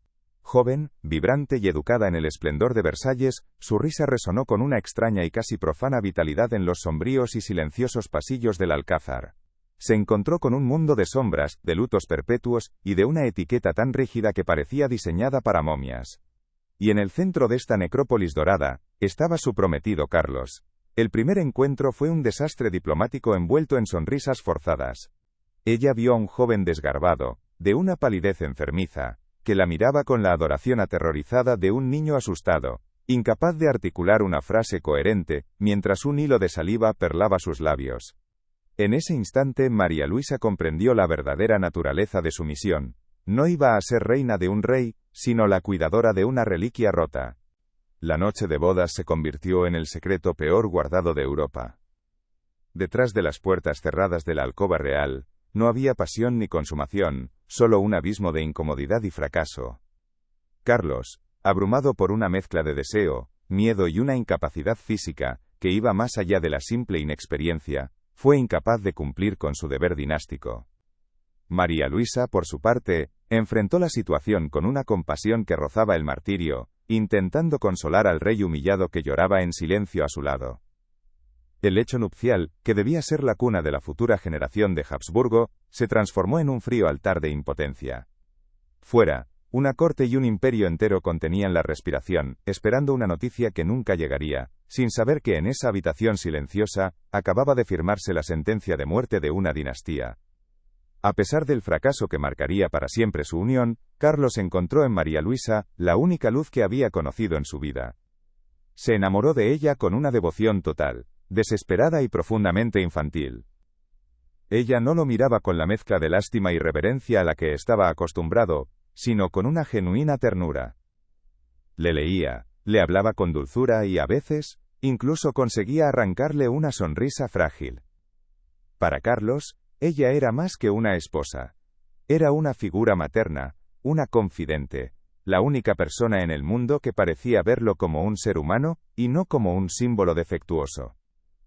Joven, vibrante y educada en el esplendor de Versalles, su risa resonó con una extraña y casi profana vitalidad en los sombríos y silenciosos pasillos del Alcázar. Se encontró con un mundo de sombras, de lutos perpetuos, y de una etiqueta tan rígida que parecía diseñada para momias. Y en el centro de esta necrópolis dorada, estaba su prometido Carlos. El primer encuentro fue un desastre diplomático envuelto en sonrisas forzadas. Ella vio a un joven desgarbado, de una palidez enfermiza, que la miraba con la adoración aterrorizada de un niño asustado, incapaz de articular una frase coherente, mientras un hilo de saliva perlaba sus labios. En ese instante María Luisa comprendió la verdadera naturaleza de su misión. No iba a ser reina de un rey, sino la cuidadora de una reliquia rota. La noche de bodas se convirtió en el secreto peor guardado de Europa. Detrás de las puertas cerradas de la alcoba real, no había pasión ni consumación, solo un abismo de incomodidad y fracaso. Carlos, abrumado por una mezcla de deseo, miedo y una incapacidad física, que iba más allá de la simple inexperiencia, fue incapaz de cumplir con su deber dinástico. María Luisa, por su parte, enfrentó la situación con una compasión que rozaba el martirio, intentando consolar al rey humillado que lloraba en silencio a su lado. El lecho nupcial, que debía ser la cuna de la futura generación de Habsburgo, se transformó en un frío altar de impotencia. Fuera, una corte y un imperio entero contenían la respiración, esperando una noticia que nunca llegaría, sin saber que en esa habitación silenciosa, acababa de firmarse la sentencia de muerte de una dinastía. A pesar del fracaso que marcaría para siempre su unión, Carlos encontró en María Luisa la única luz que había conocido en su vida. Se enamoró de ella con una devoción total, desesperada y profundamente infantil. Ella no lo miraba con la mezcla de lástima y reverencia a la que estaba acostumbrado, sino con una genuina ternura. Le leía, le hablaba con dulzura y a veces, incluso conseguía arrancarle una sonrisa frágil. Para Carlos, ella era más que una esposa. Era una figura materna, una confidente, la única persona en el mundo que parecía verlo como un ser humano, y no como un símbolo defectuoso.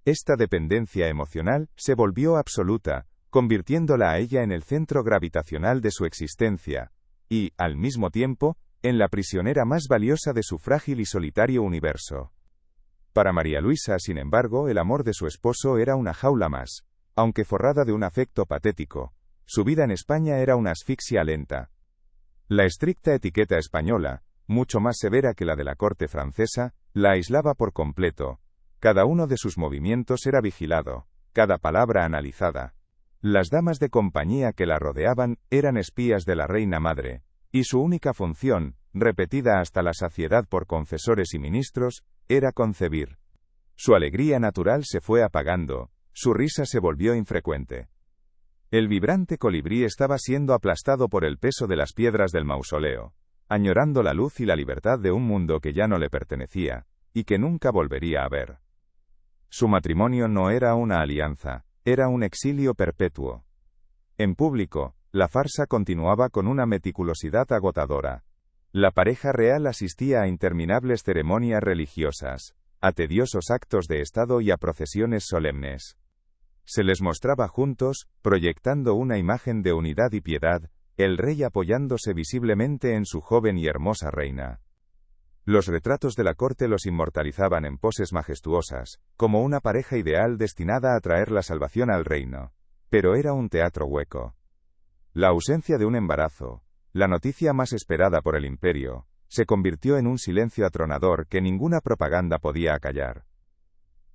Esta dependencia emocional se volvió absoluta, convirtiéndola a ella en el centro gravitacional de su existencia, y, al mismo tiempo, en la prisionera más valiosa de su frágil y solitario universo. Para María Luisa, sin embargo, el amor de su esposo era una jaula más, aunque forrada de un afecto patético. Su vida en España era una asfixia lenta. La estricta etiqueta española, mucho más severa que la de la corte francesa, la aislaba por completo. Cada uno de sus movimientos era vigilado, cada palabra analizada. Las damas de compañía que la rodeaban eran espías de la reina madre, y su única función, repetida hasta la saciedad por confesores y ministros, era concebir. Su alegría natural se fue apagando, su risa se volvió infrecuente. El vibrante colibrí estaba siendo aplastado por el peso de las piedras del mausoleo, añorando la luz y la libertad de un mundo que ya no le pertenecía, y que nunca volvería a ver. Su matrimonio no era una alianza, era un exilio perpetuo. En público, la farsa continuaba con una meticulosidad agotadora. La pareja real asistía a interminables ceremonias religiosas, a tediosos actos de estado y a procesiones solemnes. Se les mostraba juntos, proyectando una imagen de unidad y piedad, el rey apoyándose visiblemente en su joven y hermosa reina. Los retratos de la corte los inmortalizaban en poses majestuosas, como una pareja ideal destinada a traer la salvación al reino. Pero era un teatro hueco. La ausencia de un embarazo, la noticia más esperada por el imperio, se convirtió en un silencio atronador que ninguna propaganda podía acallar.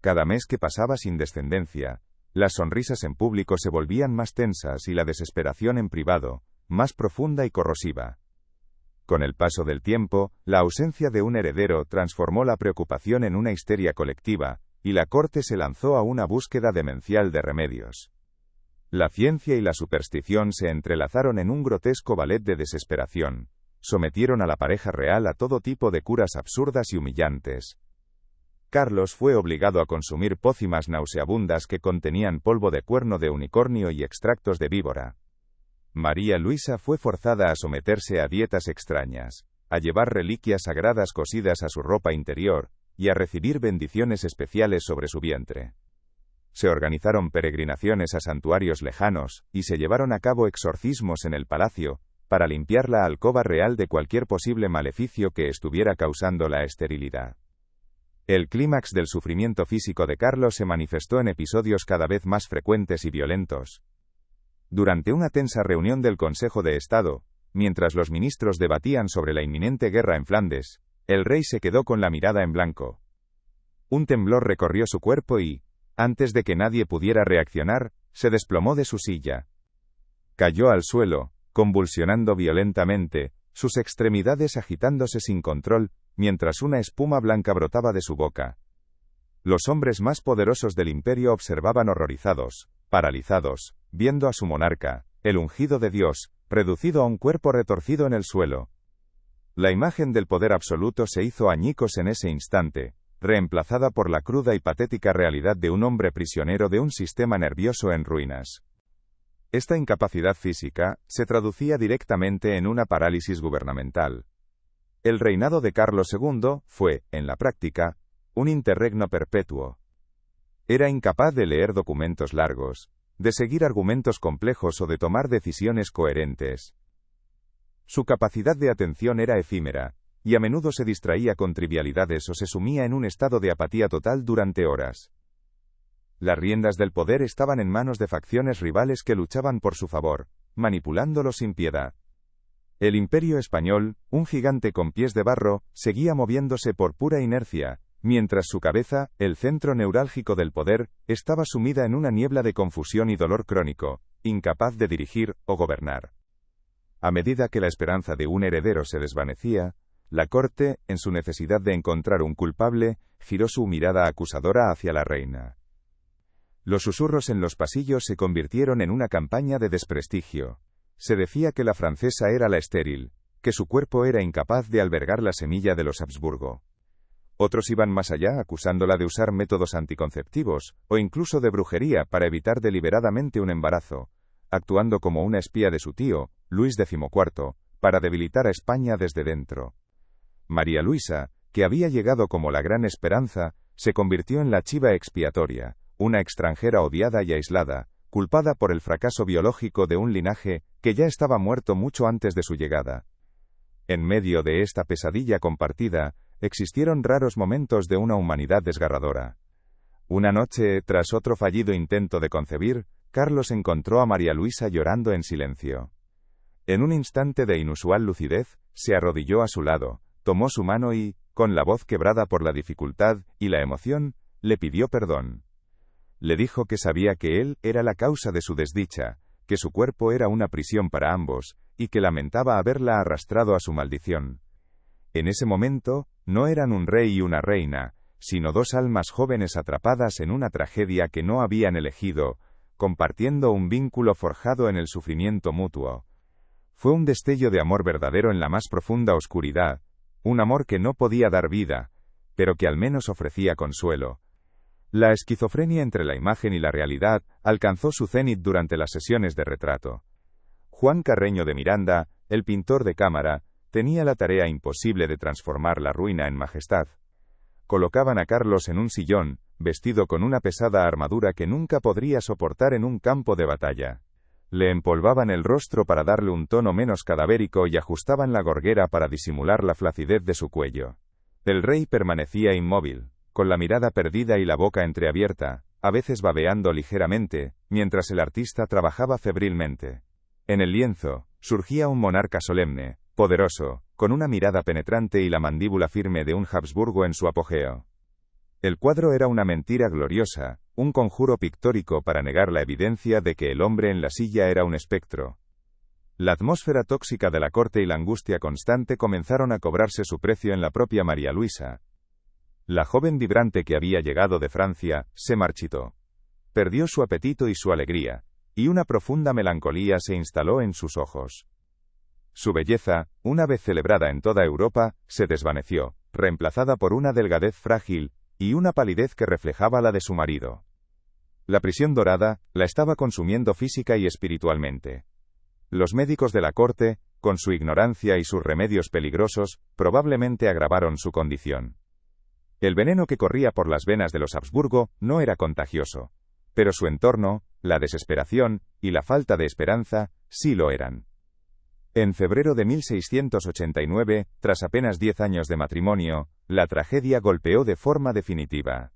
Cada mes que pasaba sin descendencia, las sonrisas en público se volvían más tensas y la desesperación en privado, más profunda y corrosiva. Con el paso del tiempo, la ausencia de un heredero transformó la preocupación en una histeria colectiva, y la corte se lanzó a una búsqueda demencial de remedios. La ciencia y la superstición se entrelazaron en un grotesco ballet de desesperación. Sometieron a la pareja real a todo tipo de curas absurdas y humillantes. Carlos fue obligado a consumir pócimas nauseabundas que contenían polvo de cuerno de unicornio y extractos de víbora. María Luisa fue forzada a someterse a dietas extrañas, a llevar reliquias sagradas cosidas a su ropa interior, y a recibir bendiciones especiales sobre su vientre. Se organizaron peregrinaciones a santuarios lejanos, y se llevaron a cabo exorcismos en el palacio, para limpiar la alcoba real de cualquier posible maleficio que estuviera causando la esterilidad. El clímax del sufrimiento físico de Carlos se manifestó en episodios cada vez más frecuentes y violentos. Durante una tensa reunión del Consejo de Estado, mientras los ministros debatían sobre la inminente guerra en Flandes, el rey se quedó con la mirada en blanco. Un temblor recorrió su cuerpo y, antes de que nadie pudiera reaccionar, se desplomó de su silla. Cayó al suelo, convulsionando violentamente, sus extremidades agitándose sin control, mientras una espuma blanca brotaba de su boca. Los hombres más poderosos del imperio observaban horrorizados, paralizados, viendo a su monarca, el ungido de Dios, reducido a un cuerpo retorcido en el suelo. La imagen del poder absoluto se hizo añicos en ese instante, reemplazada por la cruda y patética realidad de un hombre prisionero de un sistema nervioso en ruinas. Esta incapacidad física se traducía directamente en una parálisis gubernamental. El reinado de Carlos II fue, en la práctica, un interregno perpetuo. Era incapaz de leer documentos largos, de seguir argumentos complejos o de tomar decisiones coherentes. Su capacidad de atención era efímera, y a menudo se distraía con trivialidades o se sumía en un estado de apatía total durante horas. Las riendas del poder estaban en manos de facciones rivales que luchaban por su favor, manipulándolo sin piedad. El imperio español, un gigante con pies de barro, seguía moviéndose por pura inercia, mientras su cabeza, el centro neurálgico del poder, estaba sumida en una niebla de confusión y dolor crónico, incapaz de dirigir o gobernar. A medida que la esperanza de un heredero se desvanecía, la corte, en su necesidad de encontrar un culpable, giró su mirada acusadora hacia la reina. Los susurros en los pasillos se convirtieron en una campaña de desprestigio. Se decía que la francesa era la estéril, que su cuerpo era incapaz de albergar la semilla de los Habsburgo. Otros iban más allá acusándola de usar métodos anticonceptivos, o incluso de brujería para evitar deliberadamente un embarazo, actuando como una espía de su tío, Luis XIV, para debilitar a España desde dentro. María Luisa, que había llegado como la gran esperanza, se convirtió en la chiva expiatoria, una extranjera odiada y aislada, culpada por el fracaso biológico de un linaje que ya estaba muerto mucho antes de su llegada. En medio de esta pesadilla compartida, existieron raros momentos de una humanidad desgarradora. Una noche, tras otro fallido intento de concebir, Carlos encontró a María Luisa llorando en silencio. En un instante de inusual lucidez, se arrodilló a su lado, tomó su mano y, con la voz quebrada por la dificultad y la emoción, le pidió perdón. Le dijo que sabía que él era la causa de su desdicha, que su cuerpo era una prisión para ambos, y que lamentaba haberla arrastrado a su maldición. En ese momento, no eran un rey y una reina, sino dos almas jóvenes atrapadas en una tragedia que no habían elegido, compartiendo un vínculo forjado en el sufrimiento mutuo. Fue un destello de amor verdadero en la más profunda oscuridad, un amor que no podía dar vida, pero que al menos ofrecía consuelo. La esquizofrenia entre la imagen y la realidad alcanzó su cenit durante las sesiones de retrato. Juan Carreño de Miranda, el pintor de cámara, tenía la tarea imposible de transformar la ruina en majestad. Colocaban a Carlos en un sillón, vestido con una pesada armadura que nunca podría soportar en un campo de batalla. Le empolvaban el rostro para darle un tono menos cadavérico y ajustaban la gorguera para disimular la flacidez de su cuello. El rey permanecía inmóvil, con la mirada perdida y la boca entreabierta, a veces babeando ligeramente, mientras el artista trabajaba febrilmente. En el lienzo, surgía un monarca solemne, poderoso, con una mirada penetrante y la mandíbula firme de un Habsburgo en su apogeo. El cuadro era una mentira gloriosa, un conjuro pictórico para negar la evidencia de que el hombre en la silla era un espectro. La atmósfera tóxica de la corte y la angustia constante comenzaron a cobrarse su precio en la propia María Luisa. La joven vibrante que había llegado de Francia, se marchitó. Perdió su apetito y su alegría, y una profunda melancolía se instaló en sus ojos. Su belleza, una vez celebrada en toda Europa, se desvaneció, reemplazada por una delgadez frágil, y una palidez que reflejaba la de su marido. La prisión dorada, la estaba consumiendo física y espiritualmente. Los médicos de la corte, con su ignorancia y sus remedios peligrosos, probablemente agravaron su condición. El veneno que corría por las venas de los Habsburgo no era contagioso, pero su entorno, la desesperación, y la falta de esperanza, sí lo eran. En febrero de 1689, tras apenas 10 años de matrimonio, la tragedia golpeó de forma definitiva.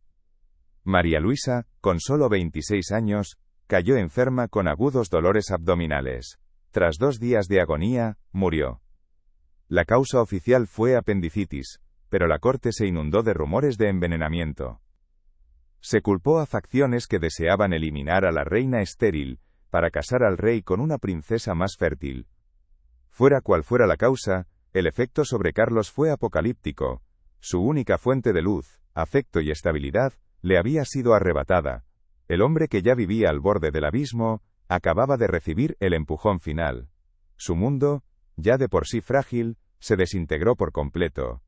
María Luisa, con solo 26 años, cayó enferma con agudos dolores abdominales. Tras 2 días de agonía, murió. La causa oficial fue apendicitis, pero la corte se inundó de rumores de envenenamiento. Se culpó a facciones que deseaban eliminar a la reina estéril, para casar al rey con una princesa más fértil. Fuera cual fuera la causa, el efecto sobre Carlos fue apocalíptico. Su única fuente de luz, afecto y estabilidad, le había sido arrebatada. El hombre que ya vivía al borde del abismo, acababa de recibir el empujón final. Su mundo, ya de por sí frágil, se desintegró por completo.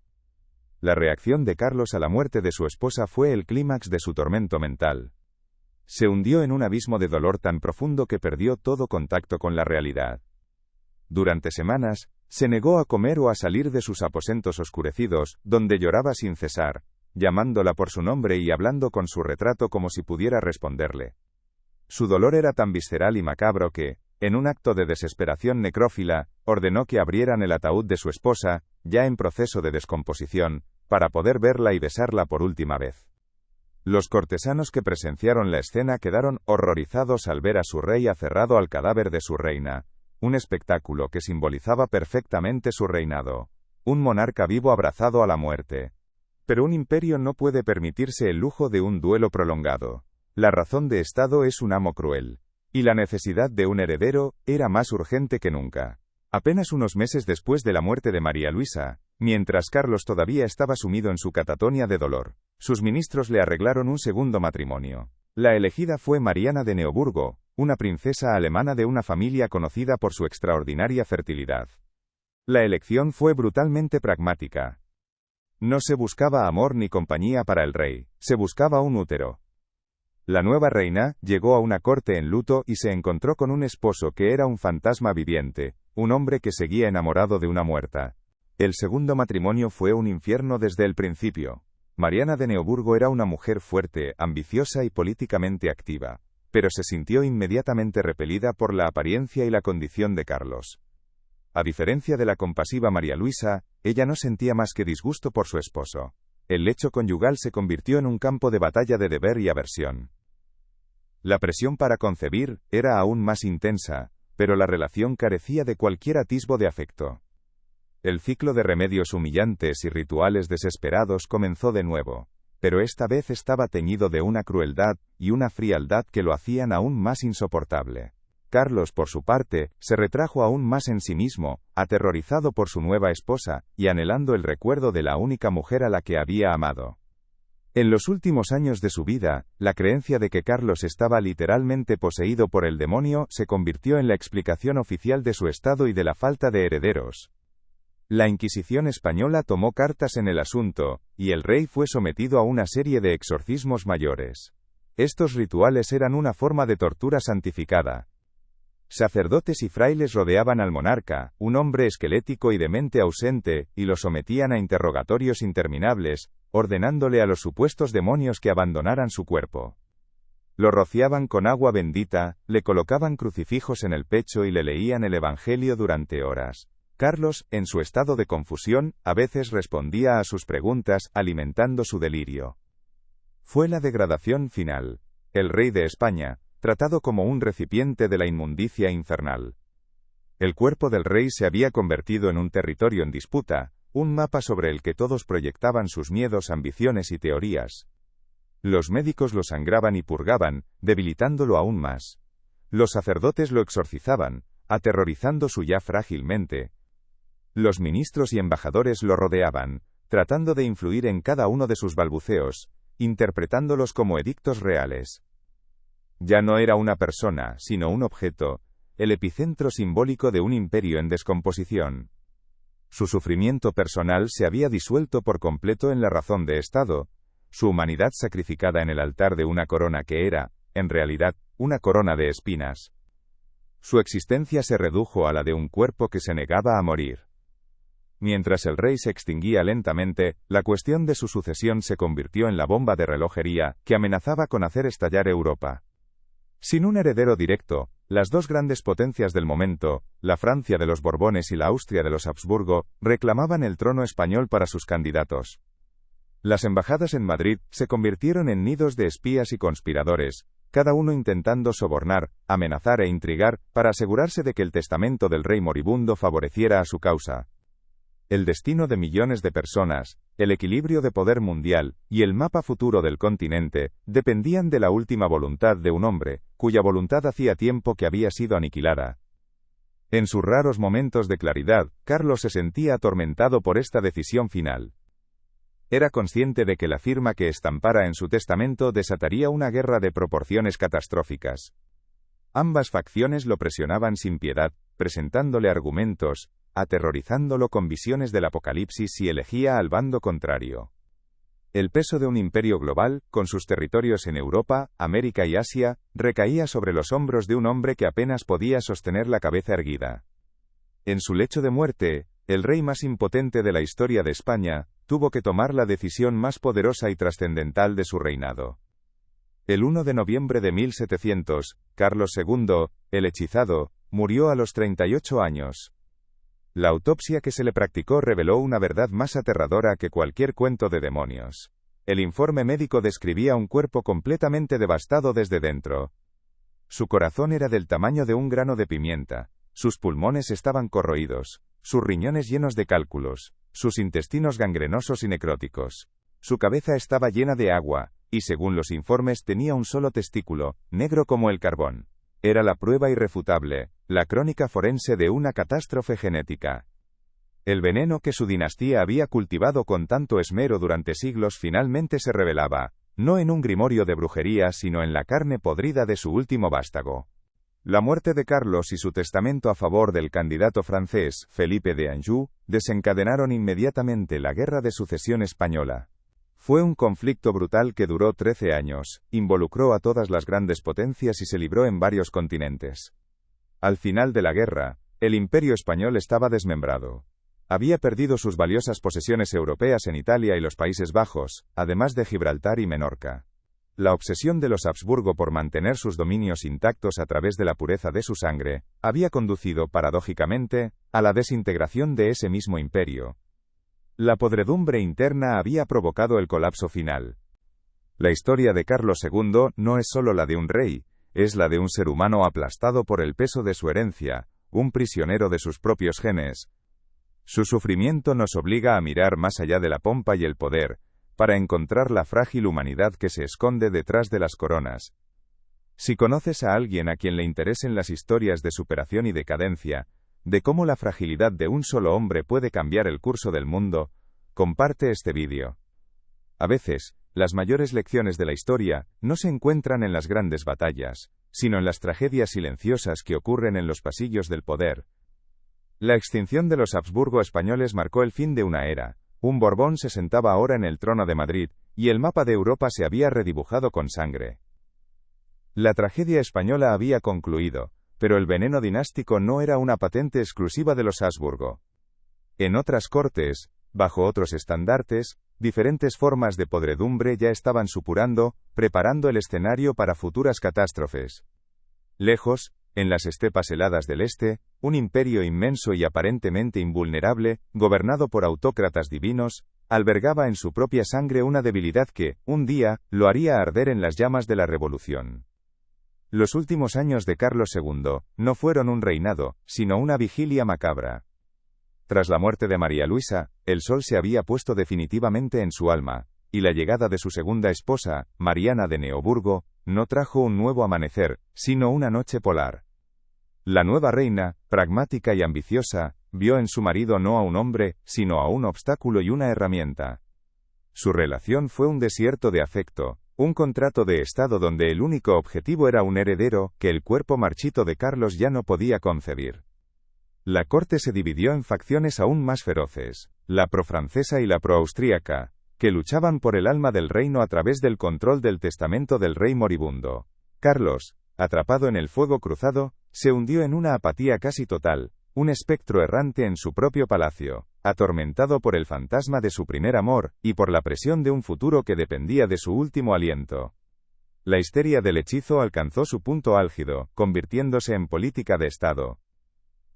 La reacción de Carlos a la muerte de su esposa fue el clímax de su tormento mental. Se hundió en un abismo de dolor tan profundo que perdió todo contacto con la realidad. Durante semanas, se negó a comer o a salir de sus aposentos oscurecidos, donde lloraba sin cesar, llamándola por su nombre y hablando con su retrato como si pudiera responderle. Su dolor era tan visceral y macabro que, en un acto de desesperación necrófila, ordenó que abrieran el ataúd de su esposa, ya en proceso de descomposición, para poder verla y besarla por última vez. Los cortesanos que presenciaron la escena quedaron horrorizados al ver a su rey aferrado al cadáver de su reina, un espectáculo que simbolizaba perfectamente su reinado, un monarca vivo abrazado a la muerte. Pero un imperio no puede permitirse el lujo de un duelo prolongado. La razón de Estado es un amo cruel, y la necesidad de un heredero era más urgente que nunca. Apenas unos meses después de la muerte de María Luisa, mientras Carlos todavía estaba sumido en su catatonia de dolor, sus ministros le arreglaron un segundo matrimonio. La elegida fue Mariana de Neoburgo, una princesa alemana de una familia conocida por su extraordinaria fertilidad. La elección fue brutalmente pragmática. No se buscaba amor ni compañía para el rey, se buscaba un útero. La nueva reina llegó a una corte en luto y se encontró con un esposo que era un fantasma viviente, un hombre que seguía enamorado de una muerta. El segundo matrimonio fue un infierno desde el principio. Mariana de Neoburgo era una mujer fuerte, ambiciosa y políticamente activa, pero se sintió inmediatamente repelida por la apariencia y la condición de Carlos. A diferencia de la compasiva María Luisa, ella no sentía más que disgusto por su esposo. El lecho conyugal se convirtió en un campo de batalla de deber y aversión. La presión para concebir era aún más intensa, pero la relación carecía de cualquier atisbo de afecto. El ciclo de remedios humillantes y rituales desesperados comenzó de nuevo. pero esta vez estaba teñido de una crueldad y una frialdad que lo hacían aún más insoportable. Carlos, por su parte, se retrajo aún más en sí mismo, aterrorizado por su nueva esposa, y anhelando el recuerdo de la única mujer a la que había amado. En los últimos años de su vida, la creencia de que Carlos estaba literalmente poseído por el demonio se convirtió en la explicación oficial de su estado y de la falta de herederos. La Inquisición española tomó cartas en el asunto, y el rey fue sometido a una serie de exorcismos mayores. Estos rituales eran una forma de tortura santificada. Sacerdotes y frailes rodeaban al monarca, un hombre esquelético y de mente ausente, y lo sometían a interrogatorios interminables, ordenándole a los supuestos demonios que abandonaran su cuerpo. Lo rociaban con agua bendita, le colocaban crucifijos en el pecho y le leían el Evangelio durante horas. Carlos, en su estado de confusión, a veces respondía a sus preguntas, alimentando su delirio. Fue la degradación final. El rey de España, tratado como un recipiente de la inmundicia infernal. El cuerpo del rey se había convertido en un territorio en disputa, un mapa sobre el que todos proyectaban sus miedos, ambiciones y teorías. Los médicos lo sangraban y purgaban, debilitándolo aún más. Los sacerdotes lo exorcizaban, aterrorizando su ya frágil mente. Los ministros y embajadores lo rodeaban, tratando de influir en cada uno de sus balbuceos, interpretándolos como edictos reales. Ya no era una persona, sino un objeto, el epicentro simbólico de un imperio en descomposición. Su sufrimiento personal se había disuelto por completo en la razón de Estado, su humanidad sacrificada en el altar de una corona que era, en realidad, una corona de espinas. Su existencia se redujo a la de un cuerpo que se negaba a morir. Mientras el rey se extinguía lentamente, la cuestión de su sucesión se convirtió en la bomba de relojería que amenazaba con hacer estallar Europa. Sin un heredero directo, las dos grandes potencias del momento, la Francia de los Borbones y la Austria de los Habsburgo, reclamaban el trono español para sus candidatos. Las embajadas en Madrid se convirtieron en nidos de espías y conspiradores, cada uno intentando sobornar, amenazar e intrigar, para asegurarse de que el testamento del rey moribundo favoreciera a su causa. El destino de millones de personas, el equilibrio de poder mundial, y el mapa futuro del continente, dependían de la última voluntad de un hombre, cuya voluntad hacía tiempo que había sido aniquilada. En sus raros momentos de claridad, Carlos se sentía atormentado por esta decisión final. Era consciente de que la firma que estampara en su testamento desataría una guerra de proporciones catastróficas. Ambas facciones lo presionaban sin piedad, presentándole argumentos, aterrorizándolo con visiones del apocalipsis si elegía al bando contrario. El peso de un imperio global, con sus territorios en Europa, América y Asia, recaía sobre los hombros de un hombre que apenas podía sostener la cabeza erguida. En su lecho de muerte, el rey más impotente de la historia de España, tuvo que tomar la decisión más poderosa y trascendental de su reinado. El 1 de noviembre de 1700, Carlos II, el hechizado, murió a los 38 años. La autopsia que se le practicó reveló una verdad más aterradora que cualquier cuento de demonios. El informe médico describía un cuerpo completamente devastado desde dentro. Su corazón era del tamaño de un grano de pimienta, sus pulmones estaban corroídos, sus riñones llenos de cálculos, sus intestinos gangrenosos y necróticos. Su cabeza estaba llena de agua, y según los informes tenía un solo testículo, negro como el carbón. Era la prueba irrefutable, la crónica forense de una catástrofe genética. El veneno que su dinastía había cultivado con tanto esmero durante siglos finalmente se revelaba, no en un grimorio de brujería sino en la carne podrida de su último vástago. La muerte de Carlos y su testamento a favor del candidato francés, Felipe de Anjou, desencadenaron inmediatamente la Guerra de Sucesión Española. Fue un conflicto brutal que duró 13 años, involucró a todas las grandes potencias y se libró en varios continentes. Al final de la guerra, el imperio español estaba desmembrado. Había perdido sus valiosas posesiones europeas en Italia y los Países Bajos, además de Gibraltar y Menorca. La obsesión de los Habsburgo por mantener sus dominios intactos a través de la pureza de su sangre, había conducido, paradójicamente, a la desintegración de ese mismo imperio. La podredumbre interna había provocado el colapso final. La historia de Carlos II no es solo la de un rey, es la de un ser humano aplastado por el peso de su herencia, un prisionero de sus propios genes. Su sufrimiento nos obliga a mirar más allá de la pompa y el poder, para encontrar la frágil humanidad que se esconde detrás de las coronas. Si conoces a alguien a quien le interesen las historias de superación y decadencia, de cómo la fragilidad de un solo hombre puede cambiar el curso del mundo, comparte este vídeo. A veces, las mayores lecciones de la historia no se encuentran en las grandes batallas, sino en las tragedias silenciosas que ocurren en los pasillos del poder. La extinción de los Habsburgo españoles marcó el fin de una era. Un Borbón se sentaba ahora en el trono de Madrid, y el mapa de Europa se había redibujado con sangre. La tragedia española había concluido, pero el veneno dinástico no era una patente exclusiva de los Habsburgo. En otras cortes, bajo otros estandartes, diferentes formas de podredumbre ya estaban supurando, preparando el escenario para futuras catástrofes. Lejos, en las estepas heladas del este, un imperio inmenso y aparentemente invulnerable, gobernado por autócratas divinos, albergaba en su propia sangre una debilidad que, un día, lo haría arder en las llamas de la revolución. Los últimos años de Carlos II no fueron un reinado, sino una vigilia macabra. Tras la muerte de María Luisa, el sol se había puesto definitivamente en su alma, y la llegada de su segunda esposa, Mariana de Neoburgo, no trajo un nuevo amanecer, sino una noche polar. La nueva reina, pragmática y ambiciosa, vio en su marido no a un hombre, sino a un obstáculo y una herramienta. Su relación fue un desierto de afecto, un contrato de Estado donde el único objetivo era un heredero que el cuerpo marchito de Carlos ya no podía concebir. La corte se dividió en facciones aún más feroces, la pro-francesa y la pro-austríaca, que luchaban por el alma del reino a través del control del testamento del rey moribundo. Carlos, atrapado en el fuego cruzado, se hundió en una apatía casi total, un espectro errante en su propio palacio, atormentado por el fantasma de su primer amor, y por la presión de un futuro que dependía de su último aliento. La histeria del hechizo alcanzó su punto álgido, convirtiéndose en política de Estado.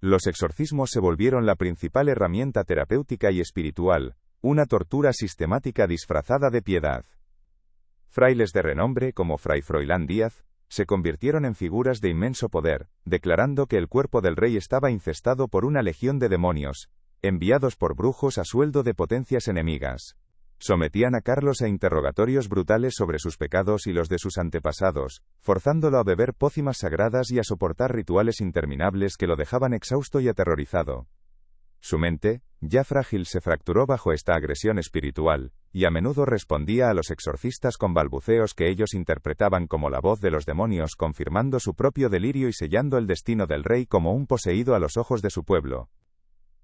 Los exorcismos se volvieron la principal herramienta terapéutica y espiritual, una tortura sistemática disfrazada de piedad. Frailes de renombre, como Fray Froilán Díaz, se convirtieron en figuras de inmenso poder, declarando que el cuerpo del rey estaba infestado por una legión de demonios, enviados por brujos a sueldo de potencias enemigas. Sometían a Carlos a interrogatorios brutales sobre sus pecados y los de sus antepasados, forzándolo a beber pócimas sagradas y a soportar rituales interminables que lo dejaban exhausto y aterrorizado. Su mente, ya frágil, se fracturó bajo esta agresión espiritual, y a menudo respondía a los exorcistas con balbuceos que ellos interpretaban como la voz de los demonios, confirmando su propio delirio y sellando el destino del rey como un poseído a los ojos de su pueblo.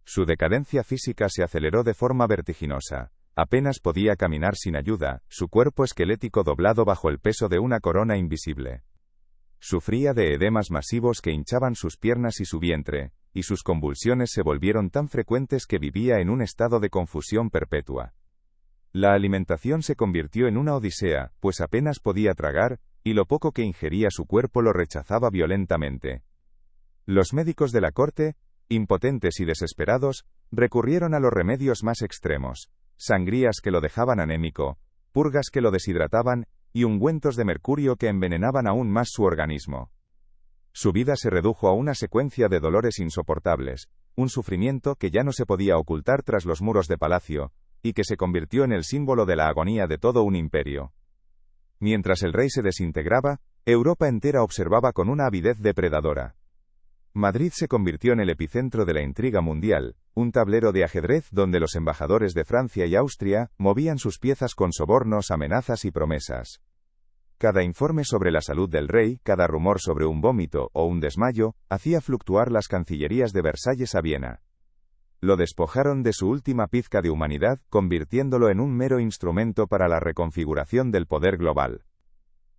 Su decadencia física se aceleró de forma vertiginosa. Apenas podía caminar sin ayuda, su cuerpo esquelético doblado bajo el peso de una corona invisible. Sufría de edemas masivos que hinchaban sus piernas y su vientre, y sus convulsiones se volvieron tan frecuentes que vivía en un estado de confusión perpetua. La alimentación se convirtió en una odisea, pues apenas podía tragar, y lo poco que ingería su cuerpo lo rechazaba violentamente. Los médicos de la corte, impotentes y desesperados, recurrieron a los remedios más extremos: sangrías que lo dejaban anémico, purgas que lo deshidrataban, y ungüentos de mercurio que envenenaban aún más su organismo. Su vida se redujo a una secuencia de dolores insoportables, un sufrimiento que ya no se podía ocultar tras los muros de palacio, y que se convirtió en el símbolo de la agonía de todo un imperio. Mientras el rey se desintegraba, Europa entera observaba con una avidez depredadora. Madrid se convirtió en el epicentro de la intriga mundial, un tablero de ajedrez donde los embajadores de Francia y Austria movían sus piezas con sobornos, amenazas y promesas. Cada informe sobre la salud del rey, cada rumor sobre un vómito o un desmayo, hacía fluctuar las cancillerías de Versalles a Viena. Lo despojaron de su última pizca de humanidad, convirtiéndolo en un mero instrumento para la reconfiguración del poder global.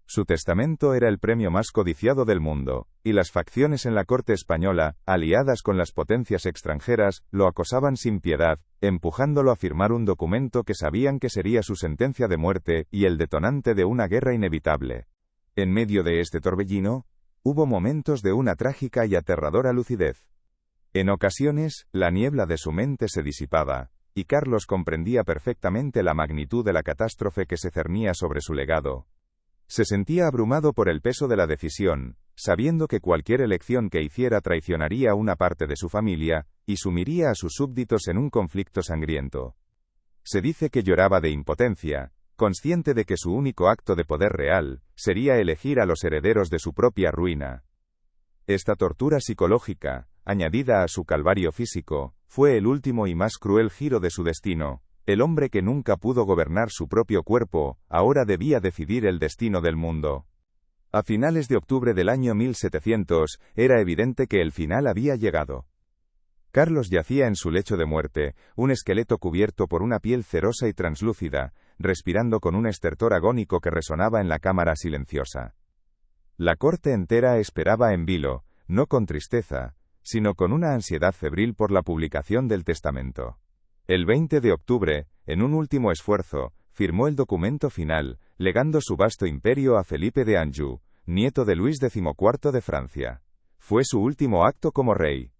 Su testamento era el premio más codiciado del mundo, y las facciones en la corte española, aliadas con las potencias extranjeras, lo acosaban sin piedad, empujándolo a firmar un documento que sabían que sería su sentencia de muerte y el detonante de una guerra inevitable. En medio de este torbellino, hubo momentos de una trágica y aterradora lucidez. En ocasiones, la niebla de su mente se disipaba, y Carlos comprendía perfectamente la magnitud de la catástrofe que se cernía sobre su legado. Se sentía abrumado por el peso de la decisión, sabiendo que cualquier elección que hiciera traicionaría a una parte de su familia, y sumiría a sus súbditos en un conflicto sangriento. Se dice que lloraba de impotencia, consciente de que su único acto de poder real sería elegir a los herederos de su propia ruina. Esta tortura psicológica, añadida a su calvario físico, fue el último y más cruel giro de su destino. El hombre que nunca pudo gobernar su propio cuerpo, ahora debía decidir el destino del mundo. A finales de octubre del año 1700, era evidente que el final había llegado. Carlos yacía en su lecho de muerte, un esqueleto cubierto por una piel cerosa y translúcida, respirando con un estertor agónico que resonaba en la cámara silenciosa. La corte entera esperaba en vilo, no con tristeza, sino con una ansiedad febril por la publicación del testamento. El 20 de octubre, en un último esfuerzo, firmó el documento final, legando su vasto imperio a Felipe de Anjou, nieto de Luis XIV de Francia. Fue su último acto como rey.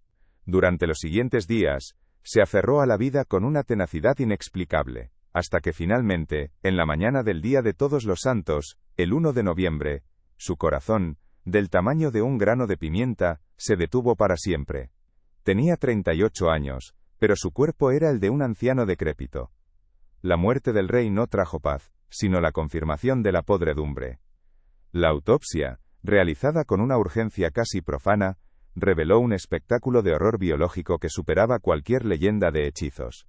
Durante los siguientes días, se aferró a la vida con una tenacidad inexplicable, hasta que finalmente, en la mañana del Día de Todos los Santos, el 1 de noviembre, su corazón, del tamaño de un grano de pimienta, se detuvo para siempre. Tenía 38 años, pero su cuerpo era el de un anciano decrépito. La muerte del rey no trajo paz, sino la confirmación de la podredumbre. La autopsia, realizada con una urgencia casi profana, reveló un espectáculo de horror biológico que superaba cualquier leyenda de hechizos.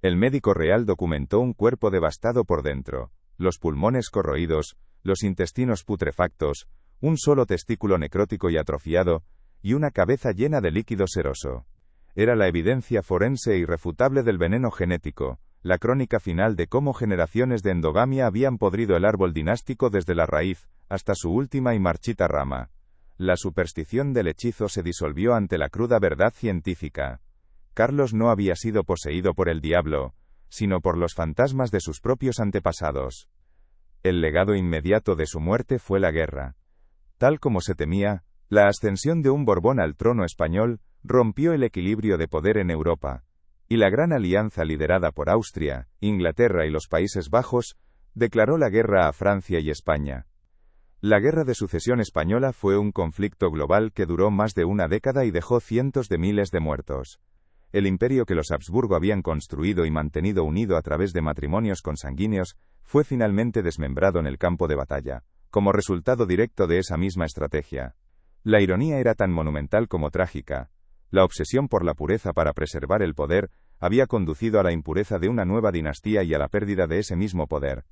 El médico real documentó un cuerpo devastado por dentro, los pulmones corroídos, los intestinos putrefactos, un solo testículo necrótico y atrofiado, y una cabeza llena de líquido seroso. Era la evidencia forense irrefutable del veneno genético, la crónica final de cómo generaciones de endogamia habían podrido el árbol dinástico desde la raíz, hasta su última y marchita rama. La superstición del hechizo se disolvió ante la cruda verdad científica. Carlos no había sido poseído por el diablo, sino por los fantasmas de sus propios antepasados. El legado inmediato de su muerte fue la guerra. Tal como se temía, la ascensión de un Borbón al trono español rompió el equilibrio de poder en Europa, y la Gran Alianza liderada por Austria, Inglaterra y los Países Bajos, declaró la guerra a Francia y España. La Guerra de Sucesión Española fue un conflicto global que duró más de una década y dejó cientos de miles de muertos. El imperio que los Habsburgo habían construido y mantenido unido a través de matrimonios consanguíneos, fue finalmente desmembrado en el campo de batalla, como resultado directo de esa misma estrategia. La ironía era tan monumental como trágica. La obsesión por la pureza para preservar el poder había conducido a la impureza de una nueva dinastía y a la pérdida de ese mismo poder.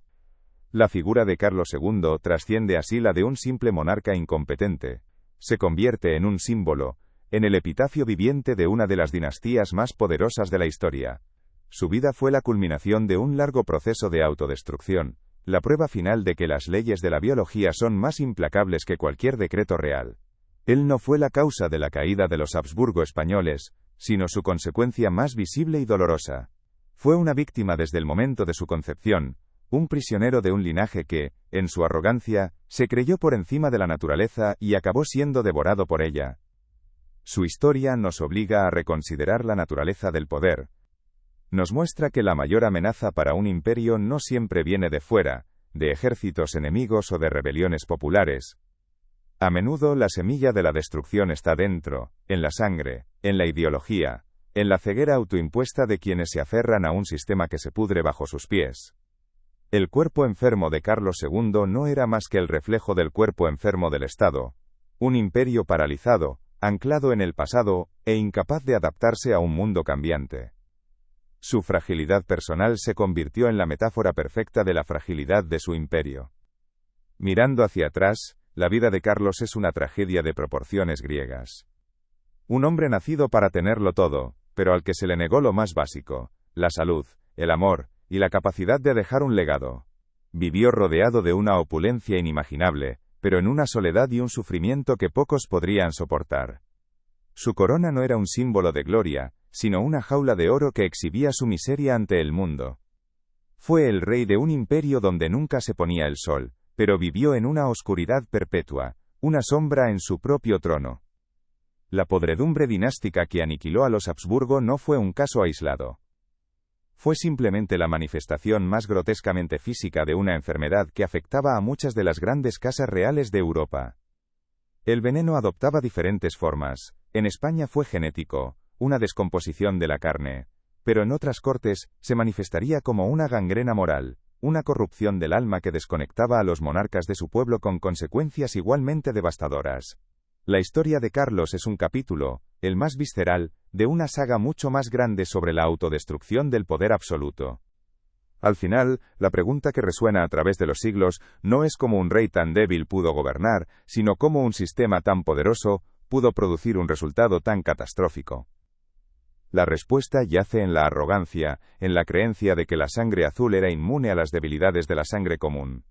La figura de Carlos II trasciende así la de un simple monarca incompetente. Se convierte en un símbolo, en el epitafio viviente de una de las dinastías más poderosas de la historia. Su vida fue la culminación de un largo proceso de autodestrucción, la prueba final de que las leyes de la biología son más implacables que cualquier decreto real. Él no fue la causa de la caída de los Habsburgo españoles, sino su consecuencia más visible y dolorosa. Fue una víctima desde el momento de su concepción, un prisionero de un linaje que, en su arrogancia, se creyó por encima de la naturaleza y acabó siendo devorado por ella. Su historia nos obliga a reconsiderar la naturaleza del poder. Nos muestra que la mayor amenaza para un imperio no siempre viene de fuera, de ejércitos enemigos o de rebeliones populares. A menudo la semilla de la destrucción está dentro, en la sangre, en la ideología, en la ceguera autoimpuesta de quienes se aferran a un sistema que se pudre bajo sus pies. El cuerpo enfermo de Carlos II no era más que el reflejo del cuerpo enfermo del Estado, un imperio paralizado, anclado en el pasado, e incapaz de adaptarse a un mundo cambiante. Su fragilidad personal se convirtió en la metáfora perfecta de la fragilidad de su imperio. Mirando hacia atrás, la vida de Carlos es una tragedia de proporciones griegas. Un hombre nacido para tenerlo todo, pero al que se le negó lo más básico, la salud, el amor, y la capacidad de dejar un legado. Vivió rodeado de una opulencia inimaginable, pero en una soledad y un sufrimiento que pocos podrían soportar. Su corona no era un símbolo de gloria, sino una jaula de oro que exhibía su miseria ante el mundo. Fue el rey de un imperio donde nunca se ponía el sol, pero vivió en una oscuridad perpetua, una sombra en su propio trono. La podredumbre dinástica que aniquiló a los Habsburgo no fue un caso aislado. Fue simplemente la manifestación más grotescamente física de una enfermedad que afectaba a muchas de las grandes casas reales de Europa. El veneno adoptaba diferentes formas. En España fue genético, una descomposición de la carne, pero en otras cortes, se manifestaría como una gangrena moral, una corrupción del alma que desconectaba a los monarcas de su pueblo con consecuencias igualmente devastadoras. La historia de Carlos es un capítulo, el más visceral, de una saga mucho más grande sobre la autodestrucción del poder absoluto. Al final, la pregunta que resuena a través de los siglos no es cómo un rey tan débil pudo gobernar, sino cómo un sistema tan poderoso pudo producir un resultado tan catastrófico. La respuesta yace en la arrogancia, en la creencia de que la sangre azul era inmune a las debilidades de la sangre común.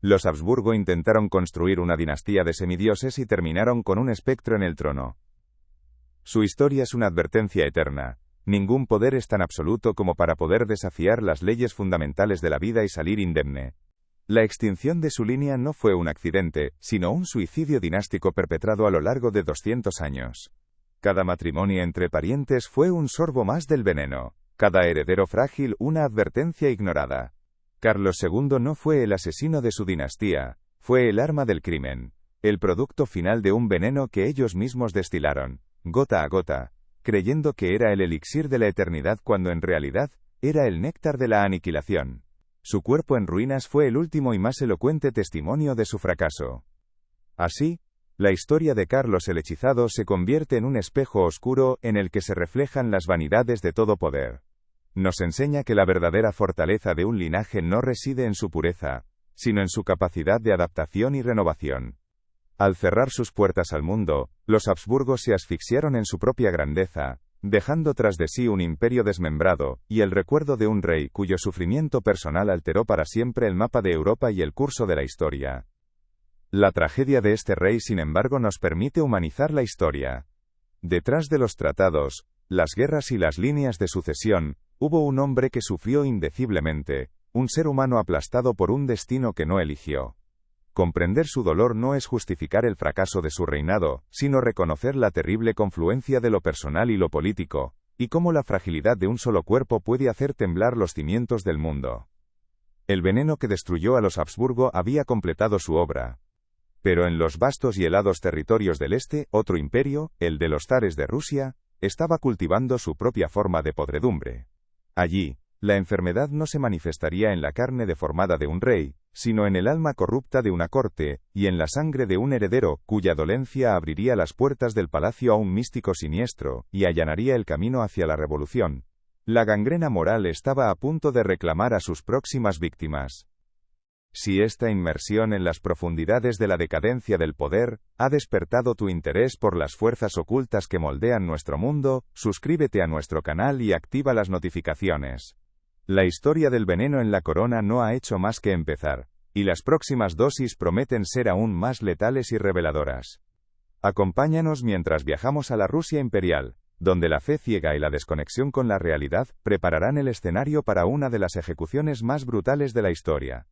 Los Habsburgo intentaron construir una dinastía de semidioses y terminaron con un espectro en el trono. Su historia es una advertencia eterna. Ningún poder es tan absoluto como para poder desafiar las leyes fundamentales de la vida y salir indemne. La extinción de su línea no fue un accidente, sino un suicidio dinástico perpetrado a lo largo de 200 años. Cada matrimonio entre parientes fue un sorbo más del veneno, cada heredero frágil una advertencia ignorada. Carlos II no fue el asesino de su dinastía, fue el arma del crimen, el producto final de un veneno que ellos mismos destilaron, gota a gota, creyendo que era el elixir de la eternidad cuando en realidad, era el néctar de la aniquilación. Su cuerpo en ruinas fue el último y más elocuente testimonio de su fracaso. Así, la historia de Carlos el Hechizado se convierte en un espejo oscuro en el que se reflejan las vanidades de todo poder. Nos enseña que la verdadera fortaleza de un linaje no reside en su pureza, sino en su capacidad de adaptación y renovación. Al cerrar sus puertas al mundo, los Habsburgo se asfixiaron en su propia grandeza, dejando tras de sí un imperio desmembrado, y el recuerdo de un rey cuyo sufrimiento personal alteró para siempre el mapa de Europa y el curso de la historia. La tragedia de este rey, sin embargo, nos permite humanizar la historia. Detrás de los tratados, las guerras y las líneas de sucesión, hubo un hombre que sufrió indeciblemente, un ser humano aplastado por un destino que no eligió. Comprender su dolor no es justificar el fracaso de su reinado, sino reconocer la terrible confluencia de lo personal y lo político, y cómo la fragilidad de un solo cuerpo puede hacer temblar los cimientos del mundo. El veneno que destruyó a los Habsburgo había completado su obra. Pero en los vastos y helados territorios del este, otro imperio, el de los zares de Rusia, estaba cultivando su propia forma de podredumbre. Allí, la enfermedad no se manifestaría en la carne deformada de un rey, sino en el alma corrupta de una corte, y en la sangre de un heredero, cuya dolencia abriría las puertas del palacio a un místico siniestro, y allanaría el camino hacia la revolución. La gangrena moral estaba a punto de reclamar a sus próximas víctimas. Si esta inmersión en las profundidades de la decadencia del poder ha despertado tu interés por las fuerzas ocultas que moldean nuestro mundo, suscríbete a nuestro canal y activa las notificaciones. La historia del veneno en la corona no ha hecho más que empezar, y las próximas dosis prometen ser aún más letales y reveladoras. Acompáñanos mientras viajamos a la Rusia imperial, donde la fe ciega y la desconexión con la realidad prepararán el escenario para una de las ejecuciones más brutales de la historia.